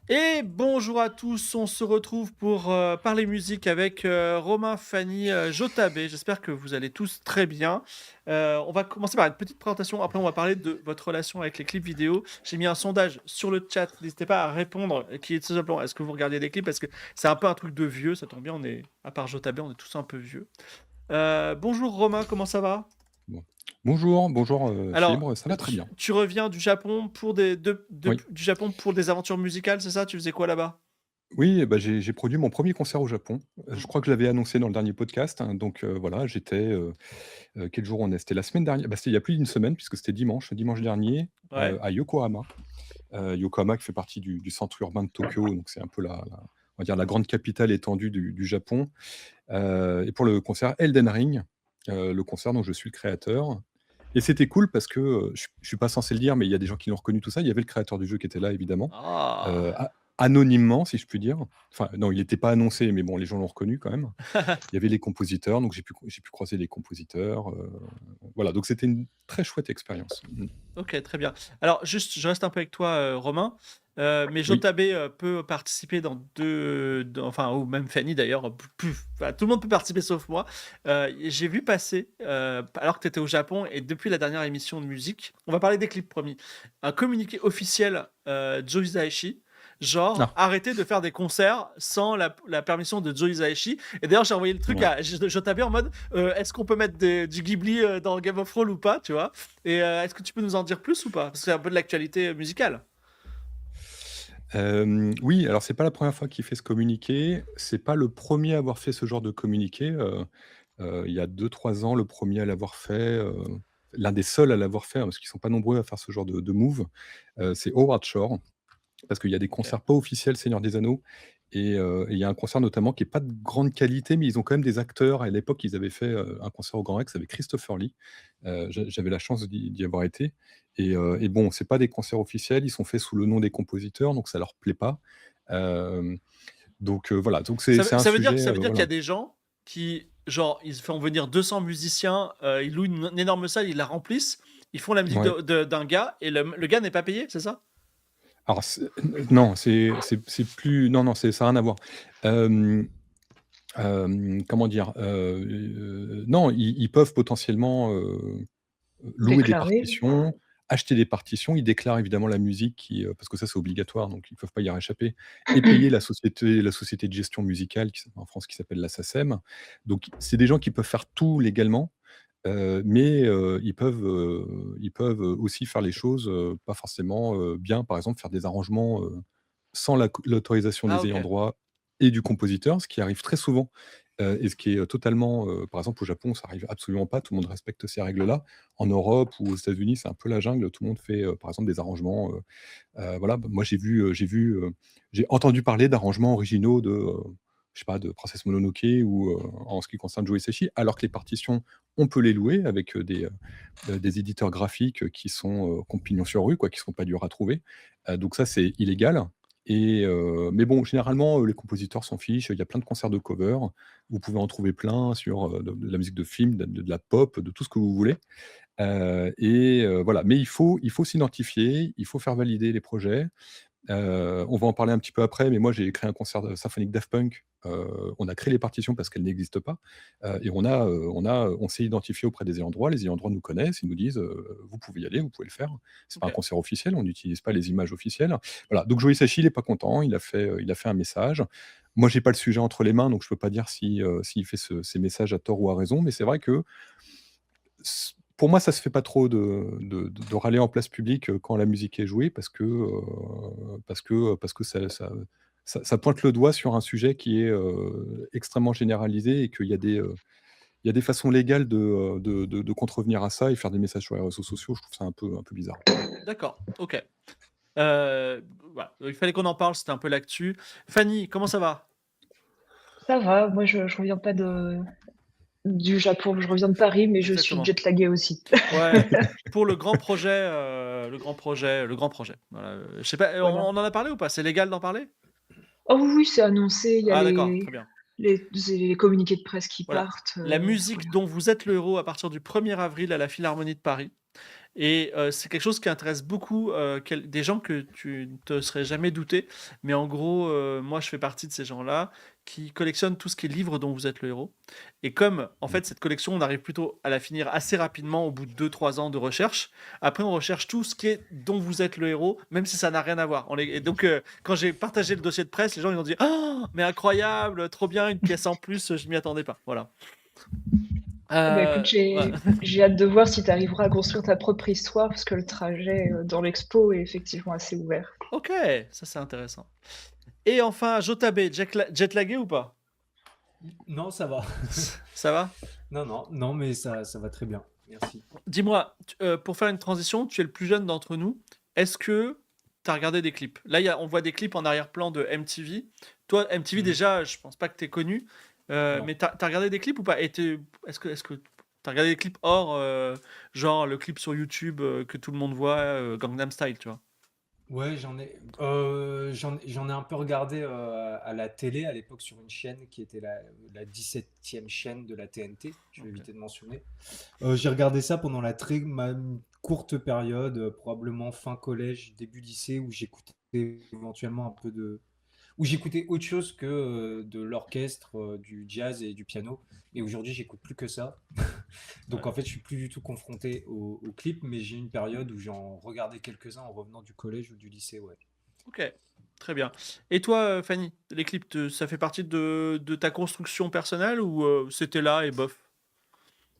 Et bonjour à tous, on se retrouve pour parler musique avec Romain, Fanny, Jotabé. J'espère que vous allez tous très bien. On va commencer par une petite présentation, après on va parler de votre relation avec les clips vidéo. J'ai mis un sondage sur le chat, n'hésitez pas à répondre, qui est tout simplement, est-ce que vous regardez des clips? Parce que c'est un peu un truc de vieux, ça tombe bien, à part Jotabé, on est tous un peu vieux. Bonjour Romain, comment ça va? Bon. Bonjour, Alors, Fibre, ça va très bien. tu reviens du Japon pour Oui. du Japon pour des aventures musicales, c'est ça? Tu faisais quoi là-bas? Oui, bah, j'ai produit mon premier concert au Japon. Je crois que je l'avais annoncé dans le dernier podcast, hein, donc voilà, quel jour on est? C'était la semaine dernière, bah, c'était il y a plus d'une semaine puisque c'était dimanche dernier, Ouais. à Yokohama. Yokohama qui fait partie du centre urbain de Tokyo, donc c'est un peu on va dire la grande capitale étendue du Japon, et pour le concert Elden Ring, le concert dont je suis le créateur. Et c'était cool parce que, je suis pas censé le dire, mais il y a des gens qui l'ont reconnu, tout ça. Il y avait le créateur du jeu qui était là évidemment, Ah! a anonymement si je puis dire. Enfin non, il était pas annoncé, mais bon, les gens l'ont reconnu quand même. Il y avait les compositeurs, donc j'ai pu croiser les compositeurs, voilà, donc c'était une très chouette expérience. Mmh. OK, très bien. Alors juste, je reste un peu avec toi, Romain, mais Oui. Jotabé, peut participer enfin ou même Fanny d'ailleurs, enfin tout le monde peut participer sauf moi. J'ai vu passer, alors que tu étais au Japon et depuis la dernière émission de musique, on va parler des clips promis, un communiqué officiel, Joe Hisaishi, genre: Ah, «Arrêtez de faire des concerts sans la permission de Joe Hisaishi», et d'ailleurs j'ai envoyé le truc ouais. à Jotabé en mode: «Est-ce qu'on peut mettre du Ghibli, dans Game of Thrones ou pas?» tu vois? Et est-ce que tu peux nous en dire plus ou pas? Parce que c'est un peu de l'actualité musicale. Oui, alors c'est pas la première fois qu'il fait ce communiqué, c'est pas le premier à avoir fait ce genre de communiqué, il y a 2, 3 ans, le premier à l'avoir fait, l'un des seuls à l'avoir fait, hein, parce qu'ils sont pas nombreux à faire ce genre de move, c'est Howard Shore. Parce qu'il y a des OK. concerts pas officiels Seigneur des Anneaux, et il y a un concert notamment qui est pas de grande qualité, mais ils ont quand même des acteurs. À l'époque, ils avaient fait, un concert au Grand Rex avec Christopher Lee. J'avais la chance d'y avoir été, et bon, c'est pas des concerts officiels, ils sont faits sous le nom des compositeurs, donc ça leur plaît pas. Hem, donc voilà, donc c'est un sujet, Ça veut dire qu'il y voilà. a des gens qui, genre, ils font venir 200 musiciens, ils louent une énorme salle, ils la remplissent, ils font la musique Ouais. d'un gars et le gars n'est pas payé, c'est ça? Alors non, c'est plus non, non, ça a rien à voir. Hem Comment dire? Non, ils peuvent potentiellement, louer des Déclaré. partitions, acheter des partitions. Ils déclarent évidemment la musique parce que ça, c'est obligatoire, donc ils peuvent pas y réchapper, et payer la société de gestion musicale en France qui s'appelle la SACEM. Donc c'est des gens qui peuvent faire tout légalement, mais ils peuvent aussi faire les choses, pas forcément, bien. Par exemple, faire des arrangements, sans l'autorisation Ah des ayants OK. droit et du compositeur, ce qui arrive très souvent, et ce qui est, totalement, par exemple au Japon, ça arrive absolument pas, tout le monde respecte ces règles-là. En Europe ou aux États-Unis, c'est un peu la jungle, tout le monde fait, par exemple des arrangements, voilà. Moi j'ai entendu parler d'arrangements originaux je sais pas, de Princesse Mononoke ou, en ce qui concerne Joe Hisaishi, alors que les partitions, on peut les louer avec, des éditeurs graphiques qui ont pignon sur rue quoi, qui sont pas durs à trouver. Donc ça, c'est illégal, mais bon, généralement, les compositeurs s'en fichent. Il y a plein de concerts de cover. Vous pouvez en trouver plein sur, de la musique de film, de la pop, de tout ce que vous voulez. Voilà, mais il faut s'identifier, il faut faire valider les projets. On va en parler un petit peu après, mais moi j'ai créé un concert de symphonique Daft Punk. On a créé les partitions parce qu'elles n'existent pas, et on s'est identifié auprès des ayants droit. Les ayants droit nous connaissent, ils nous disent, «Vous pouvez y aller, vous pouvez le faire». C'est pas un OK. concert officiel, on n'utilise pas les images officielles. Voilà, donc Joe Hisaishi, il est pas content, il a fait un message. Moi, j'ai pas le sujet entre les mains, donc je peux pas dire s'il fait ces messages à tort ou à raison, mais c'est vrai que pour moi, ça se fait pas trop de râler en place publique, quand la musique est jouée parce que ça pointe le doigt sur un sujet qui est, extrêmement généralisé, et qu'il y a des façons légales de contrevenir à ça et faire des messages sur les réseaux sociaux. Je trouve ça un peu bizarre. D'accord, OK. Voilà, il fallait qu'on en parle, c'était un peu l'actu. Fanny, comment ça va? Ça va, moi je reviens pas du Japon, je reviens de Paris, mais je suis Exactement. jet-laguée aussi. Ouais, pour le grand projet. Voilà, je sais pas, on Voilà. en a parlé ou pas? C'est légal d'en parler? Oh oui, oui, c'est annoncé, il y a Ah d'accord, très bien. les communiqués de presse qui Voilà. partent, La voilà. musique dont vous êtes le héros à partir du 1er avril à la Philharmonie de Paris. Et c'est quelque chose qui intéresse beaucoup des gens que tu ne te serais jamais douté. Mais en gros, moi, je fais partie de ces gens-là qui collectionnent tout ce qui est livre dont vous êtes le héros. Et comme, en fait, cette collection, on arrive plutôt à la finir assez rapidement au bout de 2 3 ans de recherche. Après, on recherche tout ce qui est dont vous êtes le héros, même si ça n'a rien à voir. Et donc, quand j'ai partagé le dossier de presse, les gens ils ont dit «Oh, mais incroyable, trop bien, une pièce en plus, je m'y attendais pas». Voilà. Ah bah, écoute, Ouais. j'ai hâte de voir si tu arriveras à construire ta propre histoire, parce que le trajet, dans l'expo est effectivement assez ouvert. Ok, ça c'est intéressant. Et enfin, Jotabe, jetlagué ou pas? Non, ça va. Ça va? Non, non, non, mais ça va très bien. Merci. Dis-moi, pour faire une transition, tu es le plus jeune d'entre nous. Est-ce que tu as regardé des clips? Là, on voit des clips en arrière-plan de MTV. Toi, MTV, Mhm. déjà, je pense pas que tu es connu. Non. Mais tu as regardé des clips ou pas? Est-ce que tu as regardé des clips hors, genre le clip sur YouTube que tout le monde voit, Gangnam Style, tu vois? Ouais, j'en ai un peu regardé à la télé à l'époque sur une chaîne qui était la 17e chaîne de la TNT, je vais Ok. éviter de mentionner. J'ai regardé ça pendant ma courte période, probablement fin collège, début lycée, où j'écoutais éventuellement un peu où j'écoutais autre chose que de l'orchestre, du jazz et du piano. Et aujourd'hui, j'écoute plus que ça. Ouais. Donc en fait, je suis plus du tout confronté aux clips, mais j'ai une période où j'en regardais quelques-uns en revenant du collège ou du lycée, ouais. Ok, très bien. Et toi, Fanny, les clips, ça fait partie de ta construction personnelle ou c'était là et bof?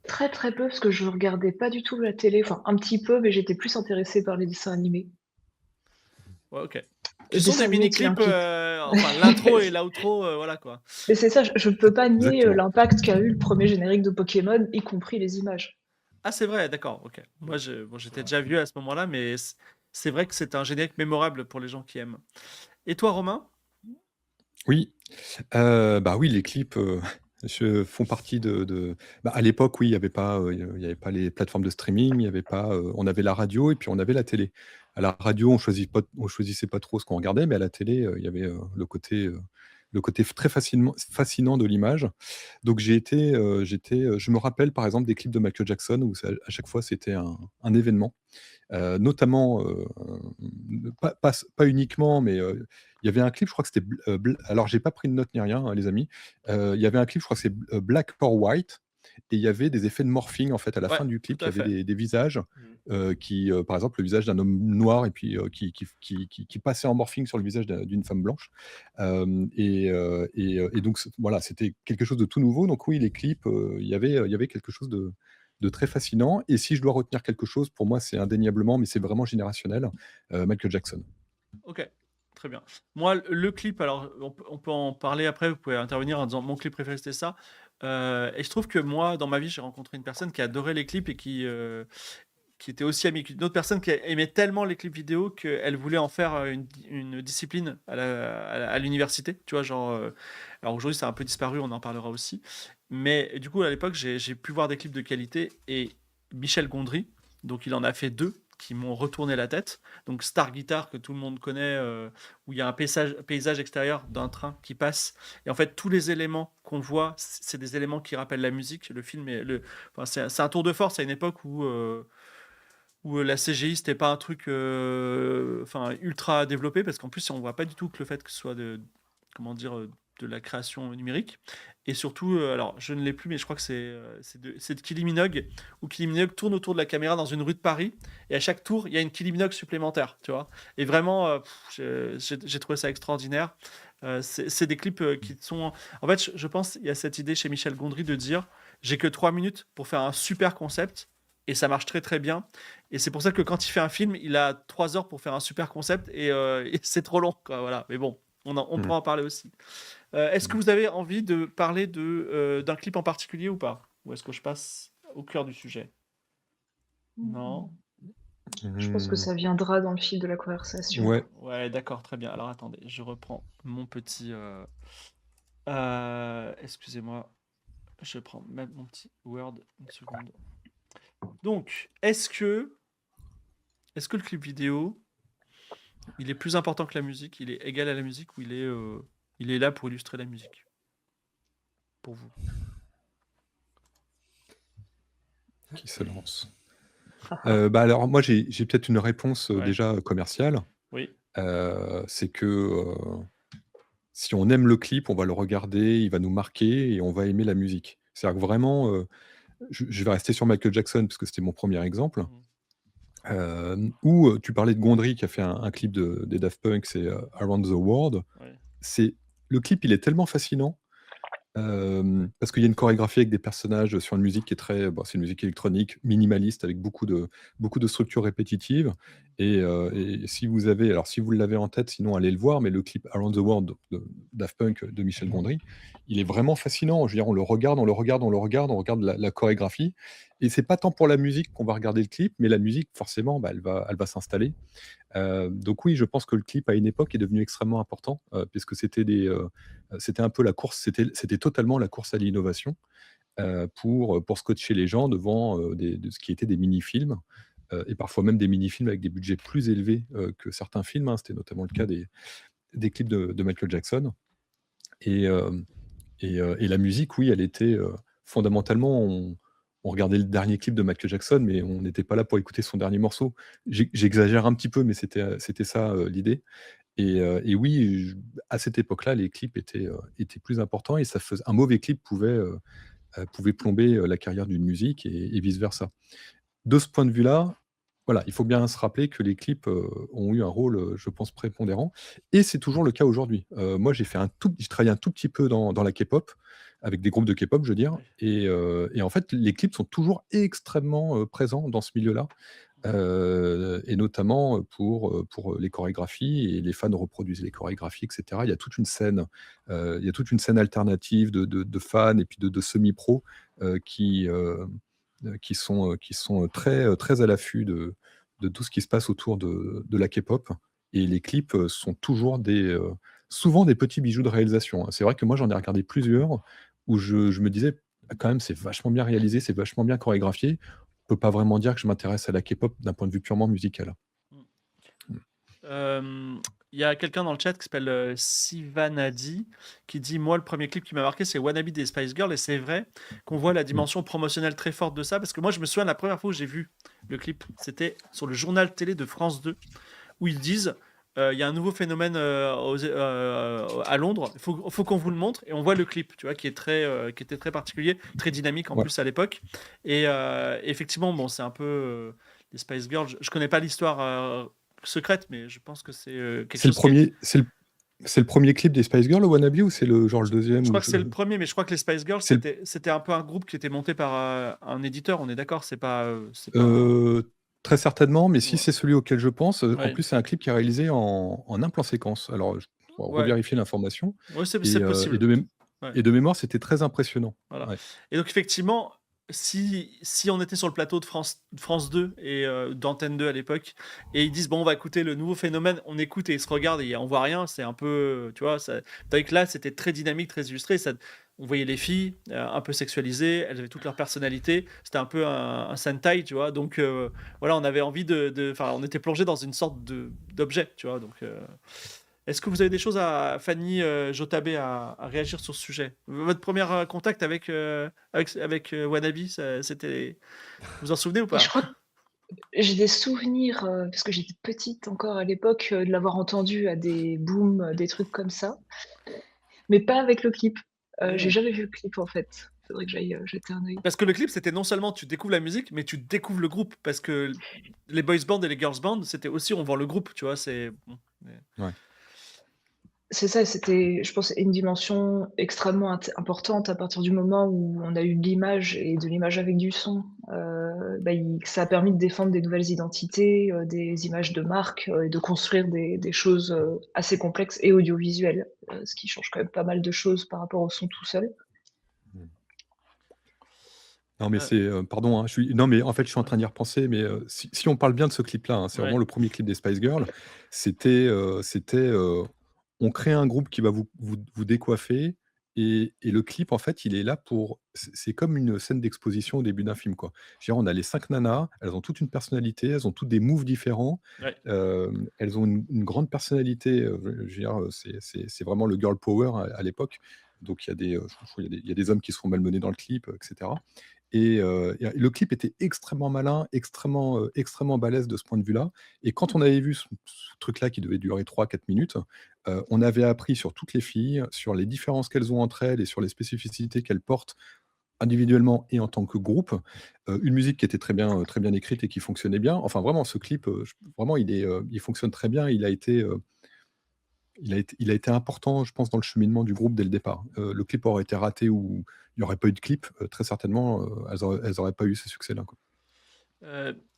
Très, très peu, parce que je regardais pas du tout la télé, enfin un petit peu, mais j'étais plus intéressée par les dessins animés. Ouais, ok. Qui Le sont des dessin animé qui mini-clips, implique. enfin l'intro et l'outro, voilà quoi. Mais c'est ça, je peux pas nier Exactement. l'impact qu'a eu le premier générique de Pokémon, y compris les images. Ah, c'est vrai, d'accord, ok. Moi, bon, C'est j'étais vrai. déjà vieux à ce moment-là, mais c'est vrai que c'est un générique mémorable pour les gens qui aiment. Et toi, Romain? Oui, bah, oui, les clips, je font partie bah, à l'époque, oui, il y avait pas les plateformes de streaming, il y avait pas, on avait la radio et puis on avait la télé. À la radio, on choisissait pas trop ce qu'on regardait, mais à la télé, il y avait, le côté très fascinant de l'image. Donc je me rappelle, par exemple, des clips de Michael Jackson où ça à chaque fois, c'était un événement. Notamment, pas uniquement, mais il y avait un clip, je crois que c'était alors j'ai pas pris de notes ni rien, hein, les amis. Il y avait un clip, je crois que c'est Black or White et il y avait des effets de morphing, en fait, à la Ouais, fin du tout clip, il y à avait fait. des visages, Mm. par exemple, le visage d'un homme noir et puis, qui passait en morphing sur le visage d'une femme blanche. Et donc voilà, c'était quelque chose de tout nouveau. Donc oui, les clips, il y avait quelque chose de très fascinant. Et si je dois retenir quelque chose, pour moi, c'est indéniablement, mais c'est vraiment générationnel, Michael Jackson. Ok, très bien. Moi, le clip, alors on peut en parler après, vous pouvez intervenir en disant mon clip préféré c'était ça. Et je trouve que moi, dans ma vie, j'ai rencontré une personne qui adorait les clips et qui était aussi amie qu'une autre personne qui aimait tellement les clips vidéo qu'elle voulait en faire une discipline à l'université. Tu vois, genre. Alors aujourd'hui, ça a un peu disparu, on en parlera aussi. Mais du coup, à l'époque, j'ai pu voir des clips de qualité et Michel Gondry, donc il en a fait deux qui m'ont retourné la tête. Donc Star Guitar, que tout le monde connaît, où il y a un paysage extérieur d'un train qui passe. Et en fait, tous les éléments qu'on voit, c'est des éléments qui rappellent la musique. Le film enfin, c'est un tour de force à une époque où la CGI c'était pas un truc enfin ultra développé parce qu'en plus on voit pas du tout que le fait que ce soit de comment dire de la création numérique et surtout alors je ne l'ai plus mais je crois que c'est de Kylie Minogue où Kylie Minogue tourne autour de la caméra dans une rue de Paris et à chaque tour il y a une Kylie Minogue supplémentaire, tu vois, et vraiment j'ai trouvé ça extraordinaire. C'est des clips qui sont en fait je pense il y a cette idée chez Michel Gondry de dire j'ai que 3 minutes pour faire un super concept et ça marche très très bien. Et c'est pour ça que quand il fait un film, il a 3 heures pour faire un super concept et c'est trop long, quoi. Voilà. Mais bon, on Mmh. pourra en parler aussi. Est-ce que vous avez envie de parler d'un clip en particulier ou pas? Ou est-ce que je passe au cœur du sujet? Non? Je pense que Mmh, ça viendra dans le fil de la conversation. ouais. Ouais, d'accord, très bien. Alors attendez, je reprends mon petit. Excusez-moi, je prends même mon petit Word une seconde. Donc, est-ce que le clip vidéo, il est plus important que la musique? Il est égal à la musique ou il est là pour illustrer la musique? Pour vous? Qui se lance? Bah, alors moi j'ai peut-être une réponse, Ouais, déjà, commerciale. oui, C'est que, si on aime le clip, on va le regarder, il va nous marquer et on va aimer la musique. C'est-à-dire que vraiment, je vais rester sur Michael Jackson parce que c'était mon premier exemple. mmh, Ou, tu parlais de Gondry qui a fait un clip des Daft Punk, c'est, Around the World. ouais, C'est le clip, il est tellement fascinant. Parce qu'il y a une chorégraphie avec des personnages sur une musique qui est très c'est une musique électronique minimaliste avec beaucoup de structures répétitives et si vous l'avez en tête, sinon allez le voir, mais le clip Around the World de Daft Punk de Michel Gondry, il est vraiment fascinant. Je veux dire, on le regarde, on le regarde, on le regarde, on regarde la chorégraphie et c'est pas tant pour la musique qu'on va regarder le clip, mais la musique forcément, elle va s'installer. Donc oui, je pense que le clip à une époque est devenu extrêmement important, puisque c'était un peu la course, c'était totalement la course à l'innovation, pour scotcher les gens devant, de ce qui étaient des mini-films, et parfois même des mini-films avec des budgets plus élevés, que certains films, hein. C'était notamment le cas des clips de Michael Jackson et hem et la musique, oui, elle était, fondamentalement, on regardait le dernier clip de Michael Jackson, mais on n'était pas là pour écouter son dernier morceau. J'exagère un petit peu, mais c'était ça, l'idée et oui, à cette époque-là, les clips étaient plus importants et ça faisait un mauvais clip pouvait plomber, la carrière d'une musique et vice versa. De ce point de vue-là, voilà, il faut bien se rappeler que les clips, ont eu un rôle, je pense prépondérant et c'est toujours le cas aujourd'hui. Moi, j'ai travaillé un tout petit peu dans la K-pop, avec des groupes de K-pop, je veux dire ouais. et en fait, les clips sont toujours extrêmement, présents dans ce milieu-là, et notamment, pour les chorégraphies et les fans reproduisent les chorégraphies et cetera. Il y a toute une scène alternative de fans et puis de semi-pros, qui sont très, très à l'affût de tout ce qui se passe autour de la K-pop et les clips, sont toujours souvent des petits bijoux de réalisation, hein. C'est vrai que moi, j'en ai regardé plusieurs où je me disais: «Ah quand même, c'est vachement bien réalisé, c'est vachement bien chorégraphié». On peut pas vraiment dire que je m'intéresse à la K-pop d'un point de vue purement musical. Mmh. Mmh. Il y a quelqu'un dans le chat qui s'appelle Sivanadi qui dit: Moi, le premier clip qui m'a marqué, c'est Wannabe des Spice Girls. Et c'est vrai qu'on voit la Mmh. dimension promotionnelle très forte de ça. Parce que moi, je me souviens, la première fois où j'ai vu le clip, c'était sur le journal télé de France 2, où ils disent: Il y a un nouveau phénomène à Londres, faut qu'on vous le montre. Et on voit le clip, tu vois, qui était très particulier, très dynamique en Ouais. plus à l'époque. Et effectivement, bon, c'est un peu les Spice Girls. Je connais pas l'histoire secrète, mais je pense que c'est quelque C'est le chose qui est. premier, c'est le 1er clip des Spice Girls, le Wannabe, ou c'est le deuxième Je ou crois que c'est le premier, mais je crois que les Spice Girls, c'est c'était un peu un groupe qui était monté par un éditeur, on est d'accord, c'est pas très certainement, mais si ouais, c'est celui auquel je pense, en ouais, plus, c'est un clip qui est réalisé en un plan séquence. Alors, je dois ouais, revérifier l'information ouais, c'est et heu et possible. de mém Ouais. et de mémoire, c'était très impressionnant. Voilà. Ouais. Et donc effectivement, si on était sur le plateau de France 2 et d'Antenne 2 à l'époque, et ils disent bon on va écouter le nouveau phénomène, on écoute et ils se regardent et on voit rien, c'est un peu, tu vois, ça. Tandis que là c'était très dynamique, très illustré, ça, on voyait les filles un peu sexualisées, elles avaient toute leur personnalité, c'était un peu un Sentai, tu vois, donc voilà, on avait envie enfin on était plongé dans une sorte d'objet, tu vois, donc. Est-ce que vous avez des choses à Fanny Jotabé à réagir sur ce sujet? Votre premier contact avec Wannabe, c'était. Vous en souvenez ou Et je pas? crois que j'ai des souvenirs, parce que j'étais petite encore à l'époque, de l'avoir entendu à des booms, des trucs comme ça, mais pas avec le clip. J'ai Hmm. jamais vu le clip, en fait. Faudrait que j'aille, jeter un œil. Parce que le clip, c'était non seulement tu découvres la musique, mais tu découvres le groupe. Parce que les boys band et les girls band, c'était aussi on vend le groupe, tu vois. C'est. Bon, Ouais. C'est ça, c'était, je pense, une dimension extrêmement importante à partir du moment où on a eu de l'image et de l'image avec du son. Bah, ça a permis de défendre des nouvelles identités, des images de marque et de construire des choses assez complexes et audiovisuelles, ce qui change quand même pas mal de choses par rapport au son tout seul. Mmh. Non, mais euh, pardon, hein, non, mais en fait, je suis en ouais, train d'y repenser, mais si on parle bien de ce clip-là, hein, c'est vraiment ouais, le premier clip des Spice Girls. C'était, on crée un groupe qui va vous décoiffer et le clip, en fait, il est là c'est comme une scène d'exposition au début d'un film, quoi. Je veux dire, on a les 5 nanas, elles ont toutes une personnalité, elles ont toutes des moves différents, ouais. elles ont une grande personnalité, je veux dire, c'est vraiment le girl power à l'époque. Donc il y a des, je crois il y a des hommes qui se font malmener dans le clip, et cetera Et le clip était extrêmement malin, extrêmement balèze de ce point de vue-là. Et quand on avait vu ce truc-là qui devait durer 3-4 minutes, on avait appris sur toutes les filles, sur les différences qu'elles ont entre elles et sur les spécificités qu'elles portent individuellement et en tant que groupe. Une musique qui était très bien écrite et qui fonctionnait bien. Enfin vraiment ce clip, vraiment il fonctionne très bien. Il a été important, je pense, dans le cheminement du groupe dès le départ. Le clip aurait été raté ou il n'y aurait pas eu de clip, très certainement, elles auraient pas eu ce succès-là, quoi.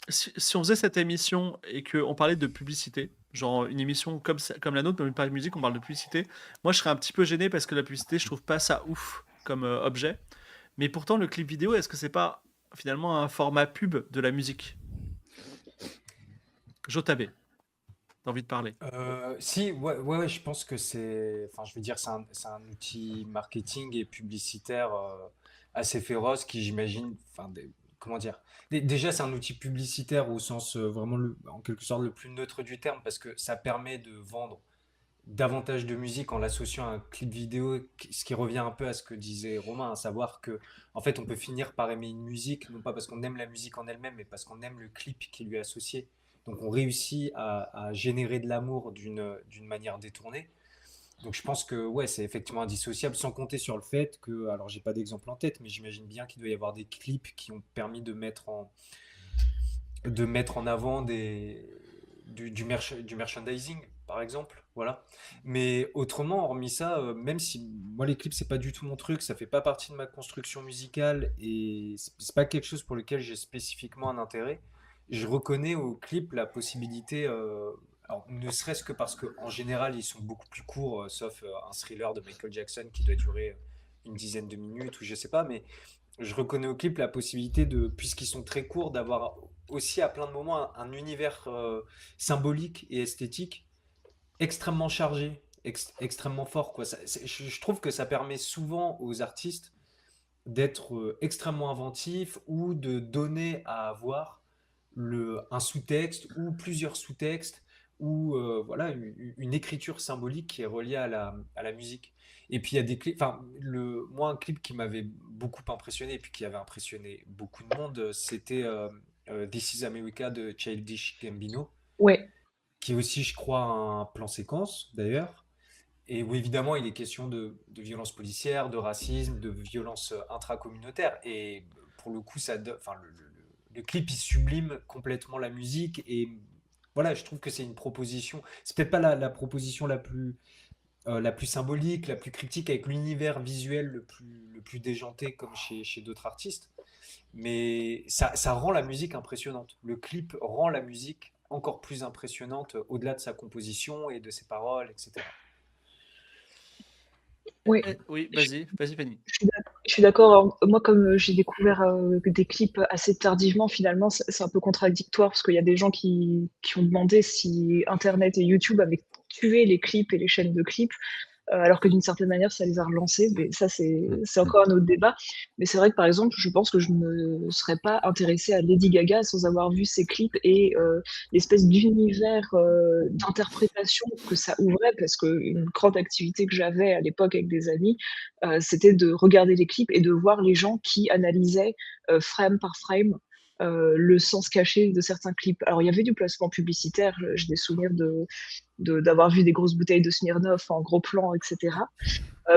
Si on faisait cette émission et qu'on parlait de publicité, genre une émission comme la nôtre, mais pas de musique, on parle de publicité, moi je serais un petit peu gêné parce que la publicité, je trouve pas ça ouf comme objet. Mais pourtant, le clip vidéo, est-ce que c'est pas finalement un format pub de la musique? Jotabé, t'as envie de parler? Si, ouais, ouais, ouais, je pense que enfin, je veux dire, c'est un outil marketing et publicitaire assez féroce qui, j'imagine, enfin, comment dire, déjà, c'est un outil publicitaire au sens vraiment, en quelque sorte, le plus neutre du terme, parce que ça permet de vendre davantage de musique en l'associant à un clip vidéo, ce qui revient un peu à ce que disait Romain, à savoir que, en fait, on peut finir par aimer une musique, non pas parce qu'on aime la musique en elle-même, mais parce qu'on aime le clip qui lui est associé. Donc, on réussit à générer de l'amour d'une manière détournée. Donc, je pense que, ouais, c'est effectivement indissociable, sans compter sur le fait que, alors, j'ai pas d'exemple en tête, mais j'imagine bien qu'il doit y avoir des clips qui ont permis de mettre en avant du merchandising, par exemple. Voilà. Mais autrement, hormis ça, même si moi les clips, c'est pas du tout mon truc, ça fait pas partie de ma construction musicale et c'est pas quelque chose pour lequel j'ai spécifiquement un intérêt, je reconnais aux clips la possibilité. Alors, ne serait-ce que parce qu'en général, ils sont beaucoup plus courts, sauf un thriller de Michael Jackson qui doit durer une dizaine de minutes ou je sais pas, mais je reconnais au clip la possibilité puisqu'ils sont très courts, d'avoir aussi à plein de moments un univers symbolique et esthétique extrêmement chargé, extrêmement fort, quoi. Je trouve que ça permet souvent aux artistes d'être extrêmement inventifs ou de donner à voir un sous-texte ou plusieurs sous-textes ou voilà une écriture symbolique qui est reliée à la musique. Et puis il y a des clips, enfin moi un clip qui m'avait beaucoup impressionné et puis qui avait impressionné beaucoup de monde, c'était This is America de Childish Gambino, Ouais, qui est aussi je crois un plan séquence d'ailleurs. Et où évidemment il est question de violence policière, de racisme, de violence intracommunautaire. Et pour le coup, enfin, le clip il sublime complètement la musique. Et voilà, je trouve que c'est une proposition. C'est peut-être pas la proposition la plus symbolique, la plus critique, avec l'univers visuel le plus déjanté comme chez d'autres artistes. Mais ça rend la musique impressionnante. Le clip rend la musique encore plus impressionnante au-delà de sa composition et de ses paroles, etc. ouais. Oui, Je vas-y, Fanny. je suis d'accord. Alors, moi, comme j'ai découvert des clips assez tardivement, finalement, c'est un peu contradictoire parce qu'il y a des gens qui ont demandé si Internet et YouTube avaient tué les clips et les chaînes de clips. Alors que d'une certaine manière, ça les a relancés. Mais ça, Mmh, c'est mmh. encore un autre débat. Mais c'est vrai que, par exemple, je pense que je ne me serais pas intéressée à Lady Gaga sans avoir vu ses clips et l'espèce d'univers d'interprétation que ça ouvrait, parce qu'une grande activité que j'avais à l'époque avec des amis, c'était de regarder les clips et de voir les gens qui analysaient frame par frame le sens caché de certains clips. Alors, il y avait du placement publicitaire. J'ai des souvenirs d'avoir vu des grosses bouteilles de Smirnoff en gros plan, etc.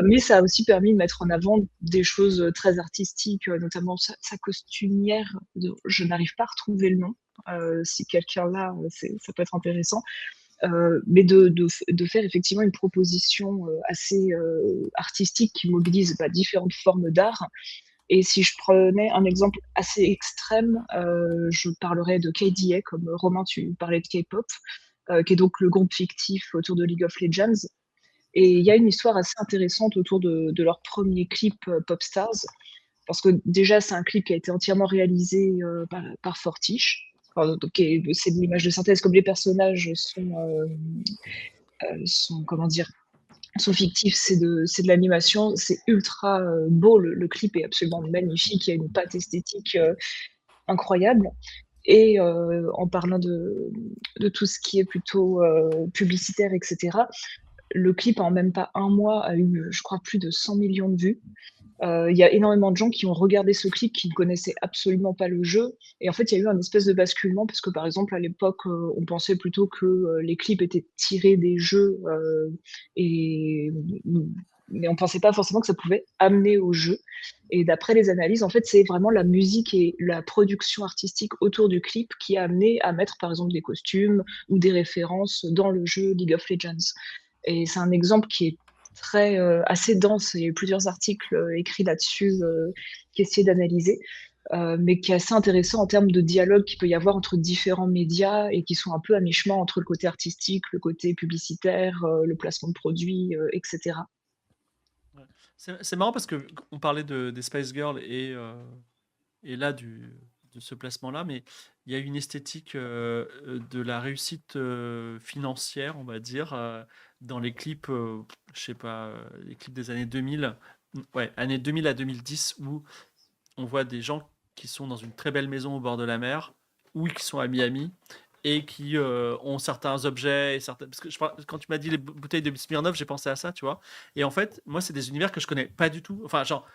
Mais ça a aussi permis de mettre en avant des choses très artistiques, notamment sa costumière. Je n'arrive pas à retrouver le nom. Si quelqu'un l'a, ça peut être intéressant. Mais de faire effectivement une proposition assez artistique qui mobilise différentes formes d'art. Et si je prenais un exemple assez extrême, je parlerais de KDA, comme Romain, tu parlais de K-pop, qui est donc le groupe fictif autour de League of Legends. Et il y a une histoire assez intéressante autour de leur premier clip Popstars, parce que déjà c'est un clip qui a été entièrement réalisé par Fortiche. Enfin, donc, c'est de l'image de synthèse, comme les personnages sont comment dire, sont fictifs, c'est de l'animation, c'est ultra beau, le clip est absolument magnifique, il y a une patte esthétique incroyable. Et en parlant de tout ce qui est plutôt publicitaire, etc., le clip, en même pas un mois, a eu, je crois, plus de 100 millions de vues. Il y a énormément de gens qui ont regardé ce clip, qui ne connaissaient absolument pas le jeu. Et en fait, il y a eu un espèce de basculement, parce que par exemple, à l'époque, on pensait plutôt que les clips étaient tirés des jeux, et... mais on pensait pas forcément que ça pouvait amener au jeu. Et d'après les analyses, en fait, c'est vraiment la musique et la production artistique autour du clip qui a amené à mettre, par exemple, des costumes ou des références dans le jeu League of Legends. Et c'est un exemple qui est très assez dense. Il y a eu plusieurs articles écrits là-dessus qui essaient d'analyser, mais qui est assez intéressant en termes de dialogue qu'il peut y avoir entre différents médias et qui sont un peu à mi-chemin entre le côté artistique, le côté publicitaire, le placement de produits, etc. Ouais. C'est marrant parce que on parlait des Spice Girls et là de ce placement-là, mais il y a une esthétique de la réussite financière, on va dire, dans les clips, je sais pas, les clips des années 2000, ouais, années 2000 à 2010, où on voit des gens qui sont dans une très belle maison au bord de la mer, ou qui sont à Miami, et qui ont certains objets, et certains... parce que quand tu m'as dit les bouteilles de Smirnoff, j'ai pensé à ça, tu vois. Et en fait, moi, c'est des univers que je connais pas du tout. Enfin, genre,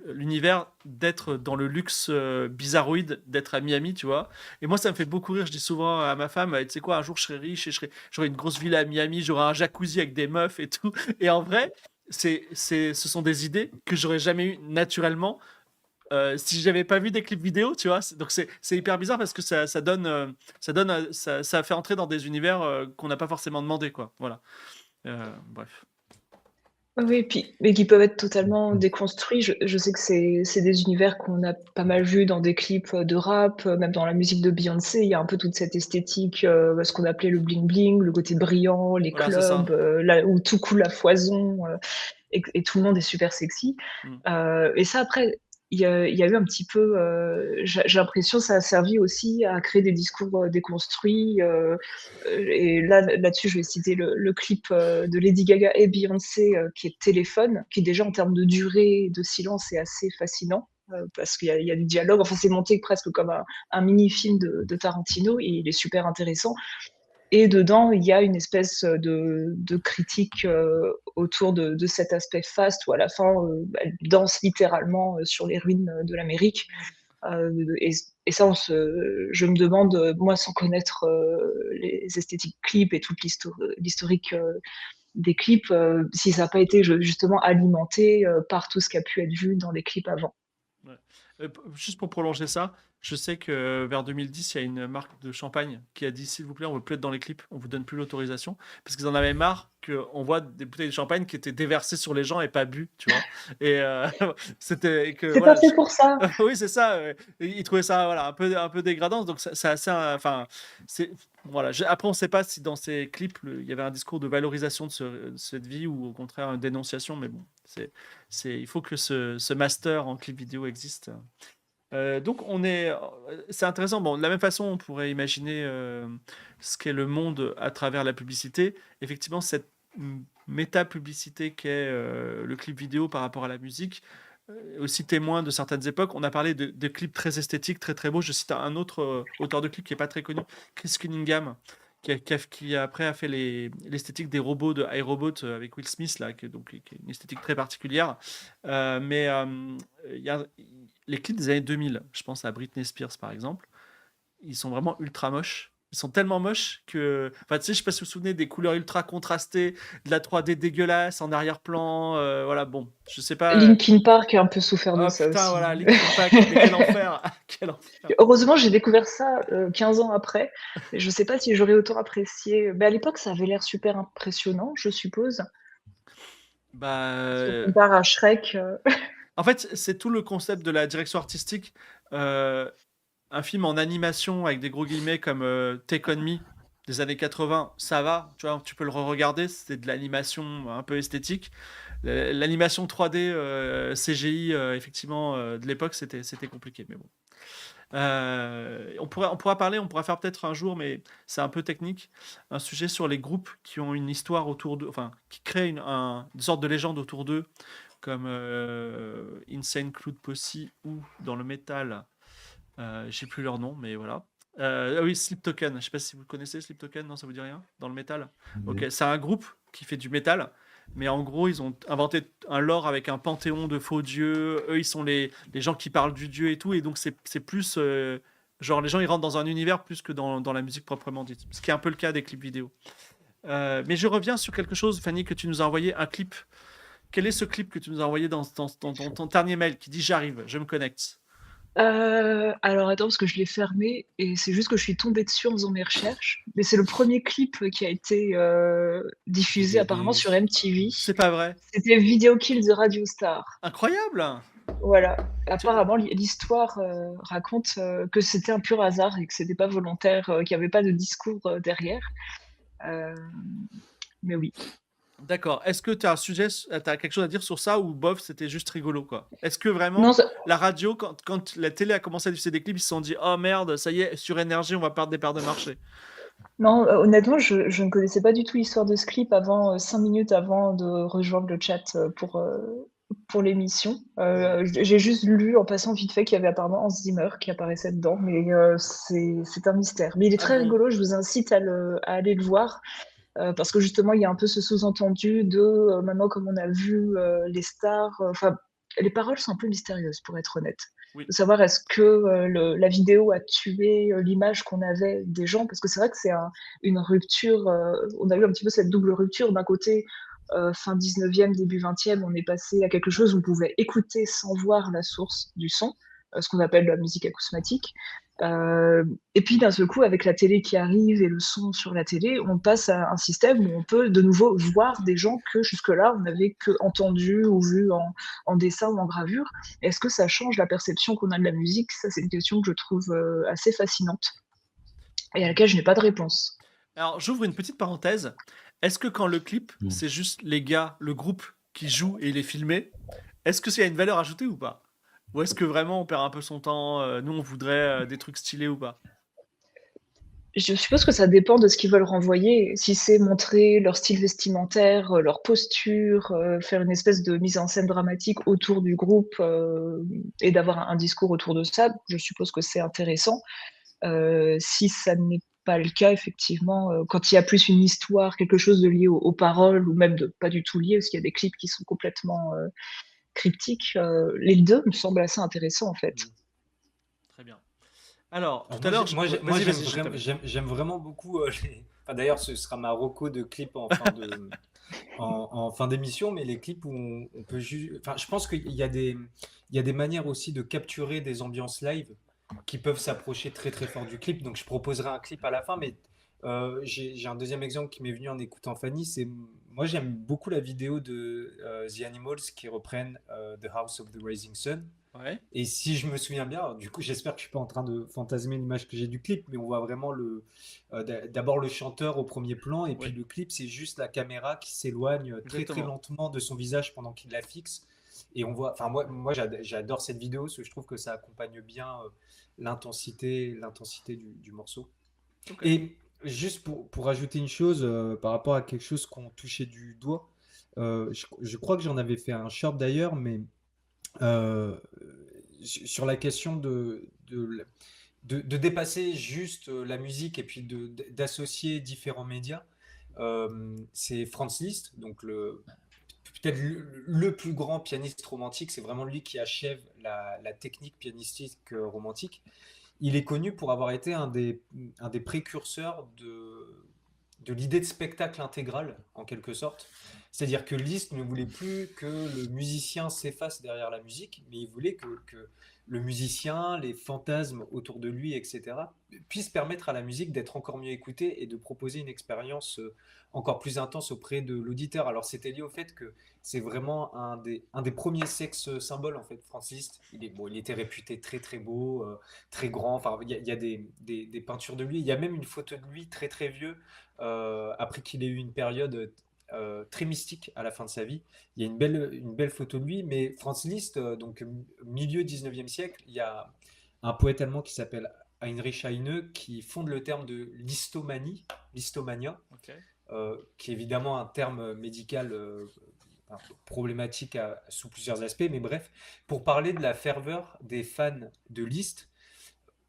l'univers d'être dans le luxe bizarroïde, d'être à Miami, tu vois. Et moi, ça me fait beaucoup rire. Je dis souvent à ma femme, tu sais quoi, un jour, je serai riche et j'aurai une grosse villa à Miami, j'aurai un jacuzzi avec des meufs et tout. Et en vrai, ce sont des idées que j'aurais jamais eues naturellement si j'avais pas vu des clips vidéo, tu vois. Donc c'est hyper bizarre parce que ça fait entrer dans des univers qu'on n'a pas forcément demandé, quoi. Voilà. Bref. Oui, puis, mais qui peuvent être totalement déconstruits. Je sais que c'est des univers qu'on a pas mal vus dans des clips de rap, même dans la musique de Beyoncé, il y a un peu toute cette esthétique, ce qu'on appelait le bling bling, le côté brillant, les Voilà, c'est ça. clubs, là où tout coule à foison, et tout le monde est super sexy. Mm. Et ça, après, il y a eu un petit peu, j'ai l'impression que ça a servi aussi à créer des discours déconstruits. Et là-dessus, je vais citer le clip de Lady Gaga et Beyoncé, qui est Téléphone, qui déjà en termes de durée et de silence est assez fascinant. Parce qu'il y a du dialogue, enfin c'est monté presque comme un mini-film de Tarantino, et il est super intéressant. Et dedans, il y a une espèce de critique autour de cet aspect fast, où à la fin, elle danse littéralement sur les ruines de l'Amérique. Et ça, je me demande, moi, sans connaître les esthétiques clips et toute l'historique des clips, si ça n'a pas été justement alimenté par tout ce qui a pu être vu dans les clips avant. Ouais. Juste pour prolonger ça, je sais que vers 2010, il y a une marque de champagne qui a dit s'il vous plaît, on veut plus être dans les clips, on vous donne plus l'autorisation, parce qu'ils en avaient marre qu'on voit des bouteilles de champagne qui étaient déversées sur les gens et pas bues, tu vois. Et c'était et que C'est pas voilà. fait pour ça. Oui, c'est ça. Et ils trouvaient ça voilà un peu dégradant, donc c'est assez, enfin, c'est voilà. Après, on ne sait pas si dans ces clips il y avait un discours de valorisation de cette vie ou au contraire une dénonciation, mais bon, il faut que ce master en clip vidéo existe. Donc c'est intéressant. Bon, de la même façon, on pourrait imaginer ce qu'est le monde à travers la publicité. Effectivement, cette méta-publicité qu'est le clip vidéo par rapport à la musique, est aussi témoin de certaines époques. On a parlé de clips très esthétiques, très très beaux. Je cite un autre auteur de clip qui est pas très connu, Chris Cunningham, qui après a fait l'esthétique des robots de iRobot avec Will Smith, là, qui est une esthétique très particulière. Mais il y a les clips des années 2000, je pense à Britney Spears par exemple, ils sont vraiment ultra moches. Ils sont tellement moches que. Enfin, tu sais, je sais pas si vous vous souvenez des couleurs ultra contrastées, de la 3D dégueulasse en arrière-plan. Voilà, bon, je sais pas. Linkin Park a un peu souffert de Oh ça putain, aussi. voilà, Linkin Park, mais quel enfer! Quel enfer! Heureusement, j'ai découvert ça 15 ans après. Mais je sais pas si j'aurais autant apprécié. Mais à l'époque, ça avait l'air super impressionnant, je suppose. Bah, Si on compare à Shrek. en fait, c'est tout le concept de la direction artistique. Euh, un film en animation avec des gros guillemets comme Take On Me des années 80, ça va, tu vois, tu peux le re-regarder, c'est de l'animation un peu esthétique. L'animation 3D CGI, effectivement, de l'époque, c'était compliqué, mais bon. On pourra parler, on pourra faire peut-être un jour, mais c'est un peu technique, un sujet sur les groupes qui ont une histoire autour d'eux, enfin, qui créent une sorte de légende autour d'eux, comme Insane Clown Posse ou dans le métal, j'ai plus leur nom, mais voilà. Ah oui, Sleep Token. Je sais pas si vous connaissez Sleep Token, non, ça vous dit rien? Dans le métal? Ok, c'est un groupe qui fait du métal. Mais en gros, ils ont inventé un lore avec un panthéon de faux dieux. Eux, ils sont les gens qui parlent du dieu et tout. Et donc, c'est plus. Genre, les gens, ils rentrent dans un univers plus que dans la musique proprement dite. Ce qui est un peu le cas des clips vidéo. Mais je reviens sur quelque chose, Fanny, que tu nous as envoyé, un clip. Quel est ce clip que tu nous as envoyé dans ton dernier mail qui dit j'arrive, je me connecte? Alors attends, parce que je l'ai fermé et c'est juste que je suis tombée dessus en faisant mes recherches. Mais c'est le premier clip qui a été diffusé apparemment sur MTV. C'est pas vrai. C'était Video Kill the Radio Star. Incroyable! Voilà. Apparemment, l'histoire raconte que c'était un pur hasard et que c'était pas volontaire, qu'il n'y avait pas de discours derrière. Euh, Mais oui. D'accord. Est-ce que tu as un sujet, t'as quelque chose à dire sur ça ou bof, c'était juste rigolo quoi? Est-ce que vraiment Non, la radio, quand la télé a commencé à diffuser des clips, ils se sont dit oh merde, ça y est, sur énergie, on va perdre des parts de marché. non, honnêtement, je ne connaissais pas du tout l'histoire de ce clip avant 5 minutes avant de rejoindre le chat pour l'émission. J'ai juste lu en passant vite fait qu'il y avait apparemment Hans Zimmer qui apparaissait dedans, mais c'est un mystère. Mais il est Ah très bon? rigolo, je vous incite à aller le voir. Parce que justement, il y a un peu ce sous-entendu de maintenant, comme on a vu les stars, enfin, les paroles sont un peu mystérieuses, pour être honnête. Oui. De savoir est-ce que la vidéo a tué l'image qu'on avait des gens, parce que c'est vrai que c'est une rupture, on a eu un petit peu cette double rupture. D'un côté, fin 19e, début 20e, on est passé à quelque chose où on pouvait écouter sans voir la source du son, ce qu'on appelle la musique acousmatique. Et puis d'un seul coup, avec la télé qui arrive et le son sur la télé, on passe à un système où on peut de nouveau voir des gens que jusque-là, on n'avait que entendu ou vu en dessin ou en gravure. Est-ce que ça change la perception qu'on a de la musique? Ça, c'est une question que je trouve assez fascinante et à laquelle je n'ai pas de réponse. Alors, j'ouvre une petite parenthèse. Est-ce que quand le clip, c'est juste les gars, le groupe qui joue et il est filmé, est-ce que ça a une valeur ajoutée ou pas? Ou est-ce que vraiment on perd un peu son temps? Nous, on voudrait des trucs stylés ou pas? Je suppose que ça dépend de ce qu'ils veulent renvoyer. Si c'est montrer leur style vestimentaire, leur posture, faire une espèce de mise en scène dramatique autour du groupe et d'avoir un discours autour de ça, je suppose que c'est intéressant. Si ça n'est pas le cas, effectivement, quand il y a plus une histoire, quelque chose de lié aux paroles ou même de pas du tout lié, parce qu'il y a des clips qui sont complètement cryptiques, les deux me semblent assez intéressants en fait. Très bien. Alors, Alors tout à l'heure, moi, vas-y, j'aime vas-y, je t'avais. j'aime vraiment beaucoup enfin, d'ailleurs, ce sera ma reco de clip en fin en fin d'émission, mais les clips où on peut juste. Enfin, je pense qu'il y a des manières aussi de capturer des ambiances live qui peuvent s'approcher très très fort du clip. Donc, je proposerai un clip à la fin, mais j'ai un deuxième exemple qui m'est venu en écoutant Fanny. C'est moi, j'aime beaucoup la vidéo de The Animals qui reprennent The House of the Rising Sun. Ouais. Et si je me souviens bien, alors, du coup, j'espère que je suis pas en train de fantasmer l'image que j'ai du clip, mais on voit vraiment d'abord le chanteur au premier plan, et puis Oui. le clip, c'est juste la caméra qui s'éloigne très très Exactement. lentement de son visage pendant qu'il la fixe. Et on voit, enfin moi j'adore cette vidéo parce que je trouve que ça accompagne bien l'intensité du morceau. Ok. Et juste pour ajouter une chose par rapport à quelque chose qu'on touchait du doigt, je crois que j'en avais fait un short d'ailleurs, mais euh, sur la question de dépasser juste la musique et puis d'associer différents médias. C'est Franz Liszt, donc peut-être le plus grand pianiste romantique. C'est vraiment lui qui achève la technique pianistique romantique. Il est connu pour avoir été un des précurseurs de l'idée de spectacle intégral, en quelque sorte. C'est-à-dire que Liszt ne voulait plus que le musicien s'efface derrière la musique, mais il voulait que le musicien, les fantasmes autour de lui, etc., puissent permettre à la musique d'être encore mieux écoutée et de proposer une expérience encore plus intense auprès de l'auditeur. Alors c'était lié au fait que c'est vraiment un des premiers sex symboles, en fait, Franz Liszt. Il était réputé très très beau, très grand. Enfin, il y a des peintures de lui. Il y a même une photo de lui très très vieux, après qu'il ait eu une période très mystique à la fin de sa vie. Il y a une belle photo de lui, mais Franz Liszt, donc milieu 19e siècle, il y a un poète allemand qui s'appelle Heinrich Heine qui fonde le terme de listomania, Ok. qui est évidemment un terme médical problématique sous plusieurs aspects, mais bref, pour parler de la ferveur des fans de Liszt,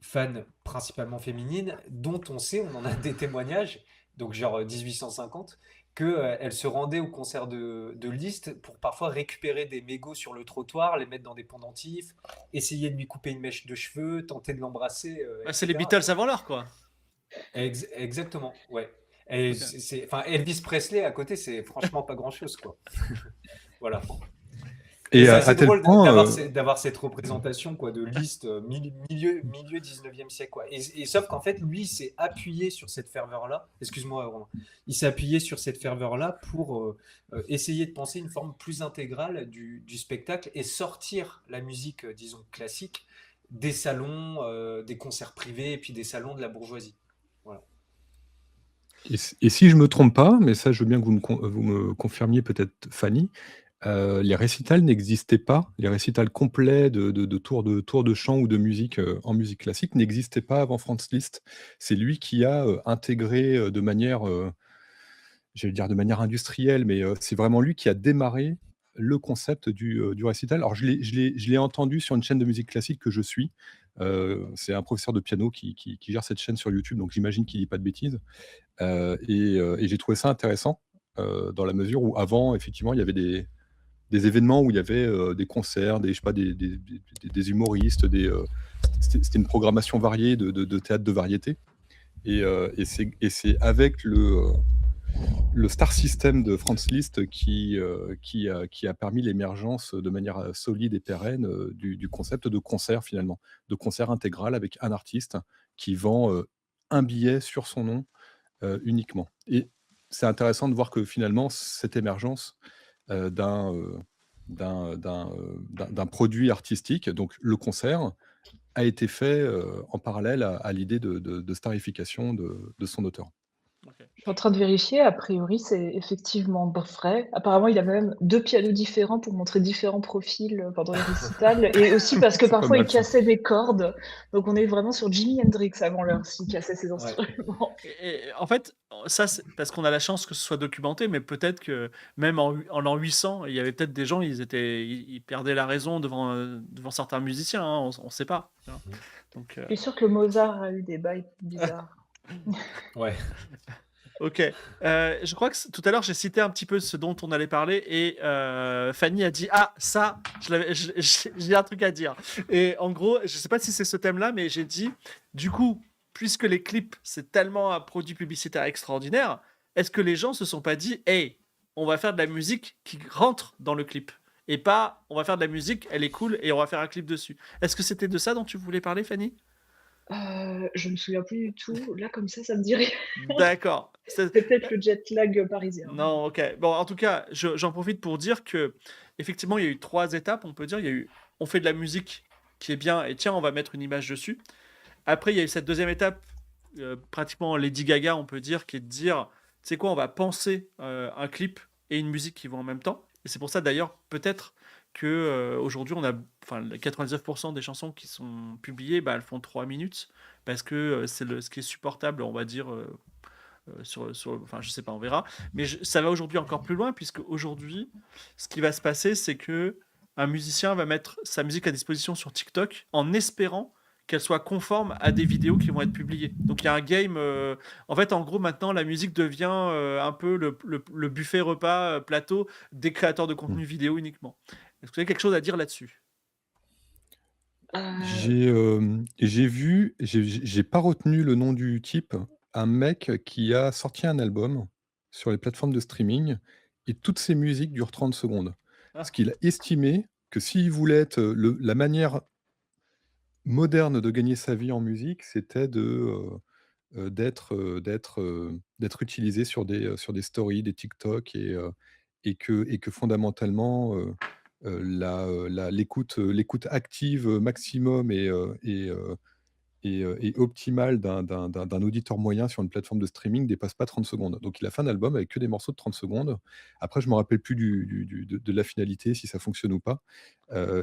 fans principalement féminines, dont on sait, on en a des témoignages, donc genre 1850, qu'elle se rendait au concert de Liszt pour parfois récupérer des mégots sur le trottoir, les mettre dans des pendentifs, essayer de lui couper une mèche de cheveux, tenter de l'embrasser, Bah, c'est les etc. Beatles avant l'heure, quoi. Exactement, ouais. Et Ok. enfin, Elvis Presley à côté, c'est franchement pas grand-chose, quoi. Voilà. Et Et c'est à assez tel drôle point, d'avoir cette représentation, quoi, de Liszt, milieu 19e siècle, quoi. Et sauf qu'en fait, lui, il s'est appuyé sur cette ferveur-là. Excuse-moi, Romain. Il s'est appuyé sur cette ferveur-là pour essayer de penser une forme plus intégrale du spectacle et sortir la musique, disons, classique des salons, des concerts privés et puis des salons de la bourgeoisie. Voilà. et si je me trompe pas, mais ça, je veux bien que vous me confirmiez peut-être, Fanny, les récitals n'existaient pas, les récitals complets de tours de chant ou de musique, en musique classique n'existaient pas avant Franz Liszt. C'est lui qui a, intégré, de manière, j'allais dire de manière industrielle, mais, c'est vraiment lui qui a démarré le concept du récital. Alors je l'ai entendu sur une chaîne de musique classique que je suis. C'est un professeur de piano qui gère cette chaîne sur YouTube, donc j'imagine qu'il dit pas de bêtises. Et j'ai trouvé ça intéressant, dans la mesure où avant, effectivement, il y avait des événements où il y avait, des concerts, des je sais pas, des humoristes, c'était une programmation variée de théâtre de variété et c'est avec le star system de Franz Liszt qui a permis l'émergence de manière, solide et pérenne, du concept de concert finalement, de concert intégral avec un artiste qui vend, un billet sur son nom, uniquement. Et c'est intéressant de voir que finalement cette émergence, d'un, d'un produit artistique, donc le concert, a été fait, en parallèle à l'idée de starification de son auteur. Ok. Je suis en train de vérifier, a priori, c'est effectivement vrai. Apparemment, il a même 2 pianos différents pour montrer différents profils, pendant les récitals et aussi parce que C'est pas parfois il mal ça. cassait des cordes. Donc on est vraiment sur Jimi Hendrix avant l'heure, s'il cassait ses Ouais. instruments. Et en fait, ça, c'est parce qu'on a la chance que ce soit documenté, mais peut-être que même en l'an 800, il y avait peut-être des gens, ils perdaient la raison devant certains musiciens, hein, on ne sait pas. Tu vois. Donc, Je suis sûre que Mozart a eu des bails bizarres. Ouais. ok. Je crois que tout à l'heure, j'ai cité un petit peu ce dont on allait parler et Fanny a dit ah, ça, j'ai un truc à dire. Et en gros, je sais pas si c'est ce thème-là, mais j'ai dit du coup, puisque les clips, c'est tellement un produit publicitaire extraordinaire, est-ce que les gens se sont pas dit hey, on va faire de la musique qui rentre dans le clip et pas on va faire de la musique, elle est cool et on va faire un clip dessus. Est-ce que c'était de ça dont tu voulais parler, Fanny? Je me souviens plus du tout. Là, comme ça me dit rien. D'accord. C'est peut-être le jet lag parisien. Non, ok. Bon, en tout cas, j'en profite pour dire que effectivement, il y a eu 3 étapes, on peut dire. Il y a eu, on fait de la musique qui est bien, et tiens, on va mettre une image dessus. Après, il y a eu cette deuxième étape, pratiquement Lady Gaga, on peut dire, qui est de dire, tu sais quoi, on va penser un clip et une musique qui vont en même temps. Et c'est pour ça, d'ailleurs, peut-être que aujourd'hui, on a, enfin, 99% des chansons qui sont publiées, bah, elles font 3 minutes, parce que c'est ce qui est supportable, on va dire. Enfin, je sais pas, on verra. Mais ça va aujourd'hui encore plus loin, puisque aujourd'hui, ce qui va se passer, c'est que un musicien va mettre sa musique à disposition sur TikTok en espérant qu'elle soit conforme à des vidéos qui vont être publiées. Donc il y a un game. En fait, en gros, maintenant, la musique devient un peu le buffet repas plateau des créateurs de Mmh. contenu vidéo uniquement. Est-ce que vous avez quelque chose à dire là-dessus? Heu, J'ai vu, j'ai pas retenu le nom du type, un mec qui a sorti un album sur les plateformes de streaming et toutes ses musiques durent 30 secondes. Parce Ah, qu'il a estimé que s'il voulait être, la manière moderne de gagner sa vie en musique, c'était d'être utilisé sur des stories, des TikTok et que fondamentalement, l'écoute active, maximum et optimale d'un auditeur moyen sur une plateforme de streaming dépasse pas 30 secondes. Donc il a fait un album avec que des morceaux de 30 secondes. Après je me rappelle plus de la finalité, si ça fonctionne ou pas.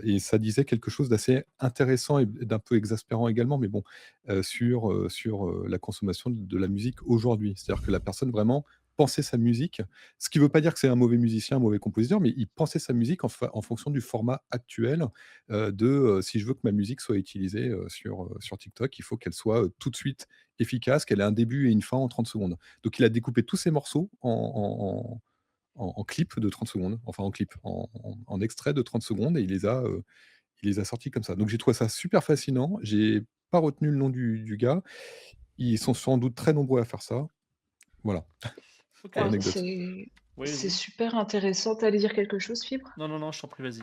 Et ça disait quelque chose d'assez intéressant et d'un peu exaspérant également, mais bon, sur la consommation de la musique aujourd'hui. C'est-à-dire que la personne vraiment pensait sa musique, ce qui ne veut pas dire que c'est un mauvais musicien, un mauvais compositeur, mais il pensait sa musique en fonction du format actuel, si je veux que ma musique soit utilisée, sur TikTok, il faut qu'elle soit, tout de suite efficace, qu'elle ait un début et une fin en 30 secondes. Donc il a découpé tous ses morceaux en clips de 30 secondes, enfin en clip, en extraits de 30 secondes et il les a sortis comme ça. Donc j'ai trouvé ça super fascinant. J'ai pas retenu le nom du gars. Ils sont sans doute très nombreux à faire ça. Voilà, Ok. pour Alors l'anecdote. Oui, c'est vas-y. super intéressant. Tu allais dire quelque chose, Fibre? Non, non, non, je t'en prie, vas-y.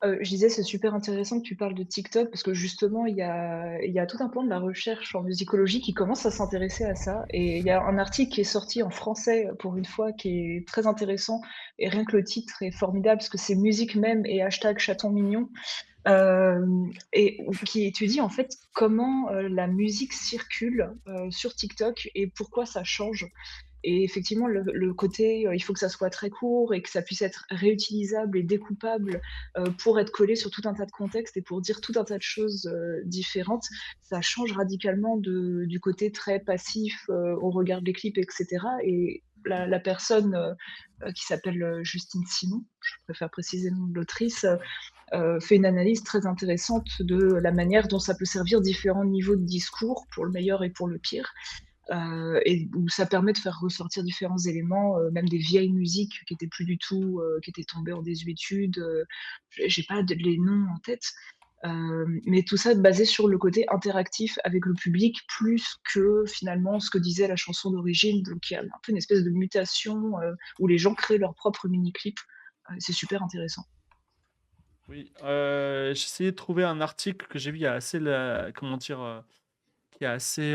Je disais, c'est super intéressant que tu parles de TikTok parce que justement, il y a tout un pan de la recherche en musicologie qui commence à s'intéresser à ça et il y a un article qui est sorti en français, pour une fois, qui est très intéressant et rien que le titre est formidable parce que c'est musique même et hashtag chaton mignon, et qui étudie, en fait, comment, la musique circule, sur TikTok et pourquoi ça change. Et effectivement, le côté, il faut que ça soit très court et que ça puisse être réutilisable et découpable, pour être collé sur tout un tas de contextes et pour dire tout un tas de choses, différentes. Ça change radicalement du côté très passif, on regarde les clips et cetera et la personne, qui s'appelle, Justine Simon, je préfère préciser le nom de l'autrice, fait une analyse très intéressante de la manière dont ça peut servir différents niveaux de discours, pour le meilleur et pour le pire. Et où ça permet de faire ressortir différents éléments, même des vieilles musiques qui étaient plus du tout, qui étaient tombées en désuétude, j'ai pas les noms en tête, mais tout ça basé sur le côté interactif avec le public, plus que finalement ce que disait la chanson d'origine. Donc il y a un peu une espèce de mutation, où les gens créent leurs propres mini clips, c'est super intéressant. Oui, j'ai essayé de trouver un article que j'ai vu il y a assez, comment dire, qui est assez,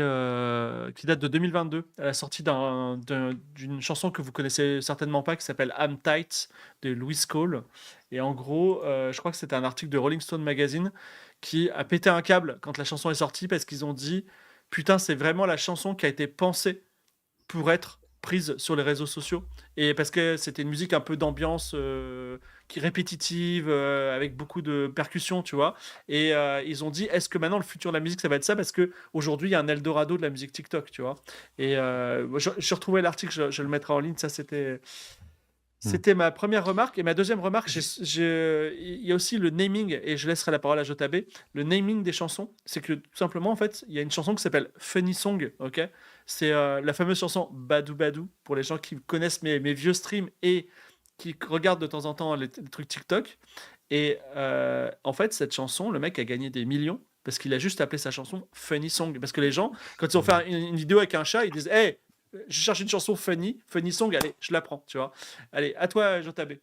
qui date de 2022, à la sortie d'une chanson que vous connaissez certainement pas, qui s'appelle I'm Tight de Louis Cole. Et en gros, je crois que c'était un article de Rolling Stone Magazine qui a pété un câble quand la chanson est sortie parce qu'ils ont dit, putain, c'est vraiment la chanson qui a été pensée pour être prise sur les réseaux sociaux. Et parce que c'était une musique un peu d'ambiance qui est répétitive, avec beaucoup de percussions, tu vois. Et ils ont dit, est-ce que maintenant le futur de la musique, ça va être ça? Parce que aujourd'hui il y a un Eldorado de la musique TikTok, tu vois. Et moi, je retrouvais l'article, je le mettrai en ligne, ça c'était... Hmm. C'était ma première remarque. Et ma deuxième remarque, il y a aussi le naming, et je laisserai la parole à JB. Le naming des chansons, c'est que tout simplement, en fait, il y a une chanson qui s'appelle Funny Song, ok? C'est la fameuse chanson Badou Badou, pour les gens qui connaissent mes vieux streams et qui regardent de temps en temps les trucs TikTok. Et en fait, cette chanson, le mec a gagné des millions parce qu'il a juste appelé sa chanson Funny Song. Parce que les gens, quand ils ont fait une vidéo avec un chat, ils disent Hey, je cherche une chanson funny song, allez, je la prends, tu vois. Allez, à toi, JB.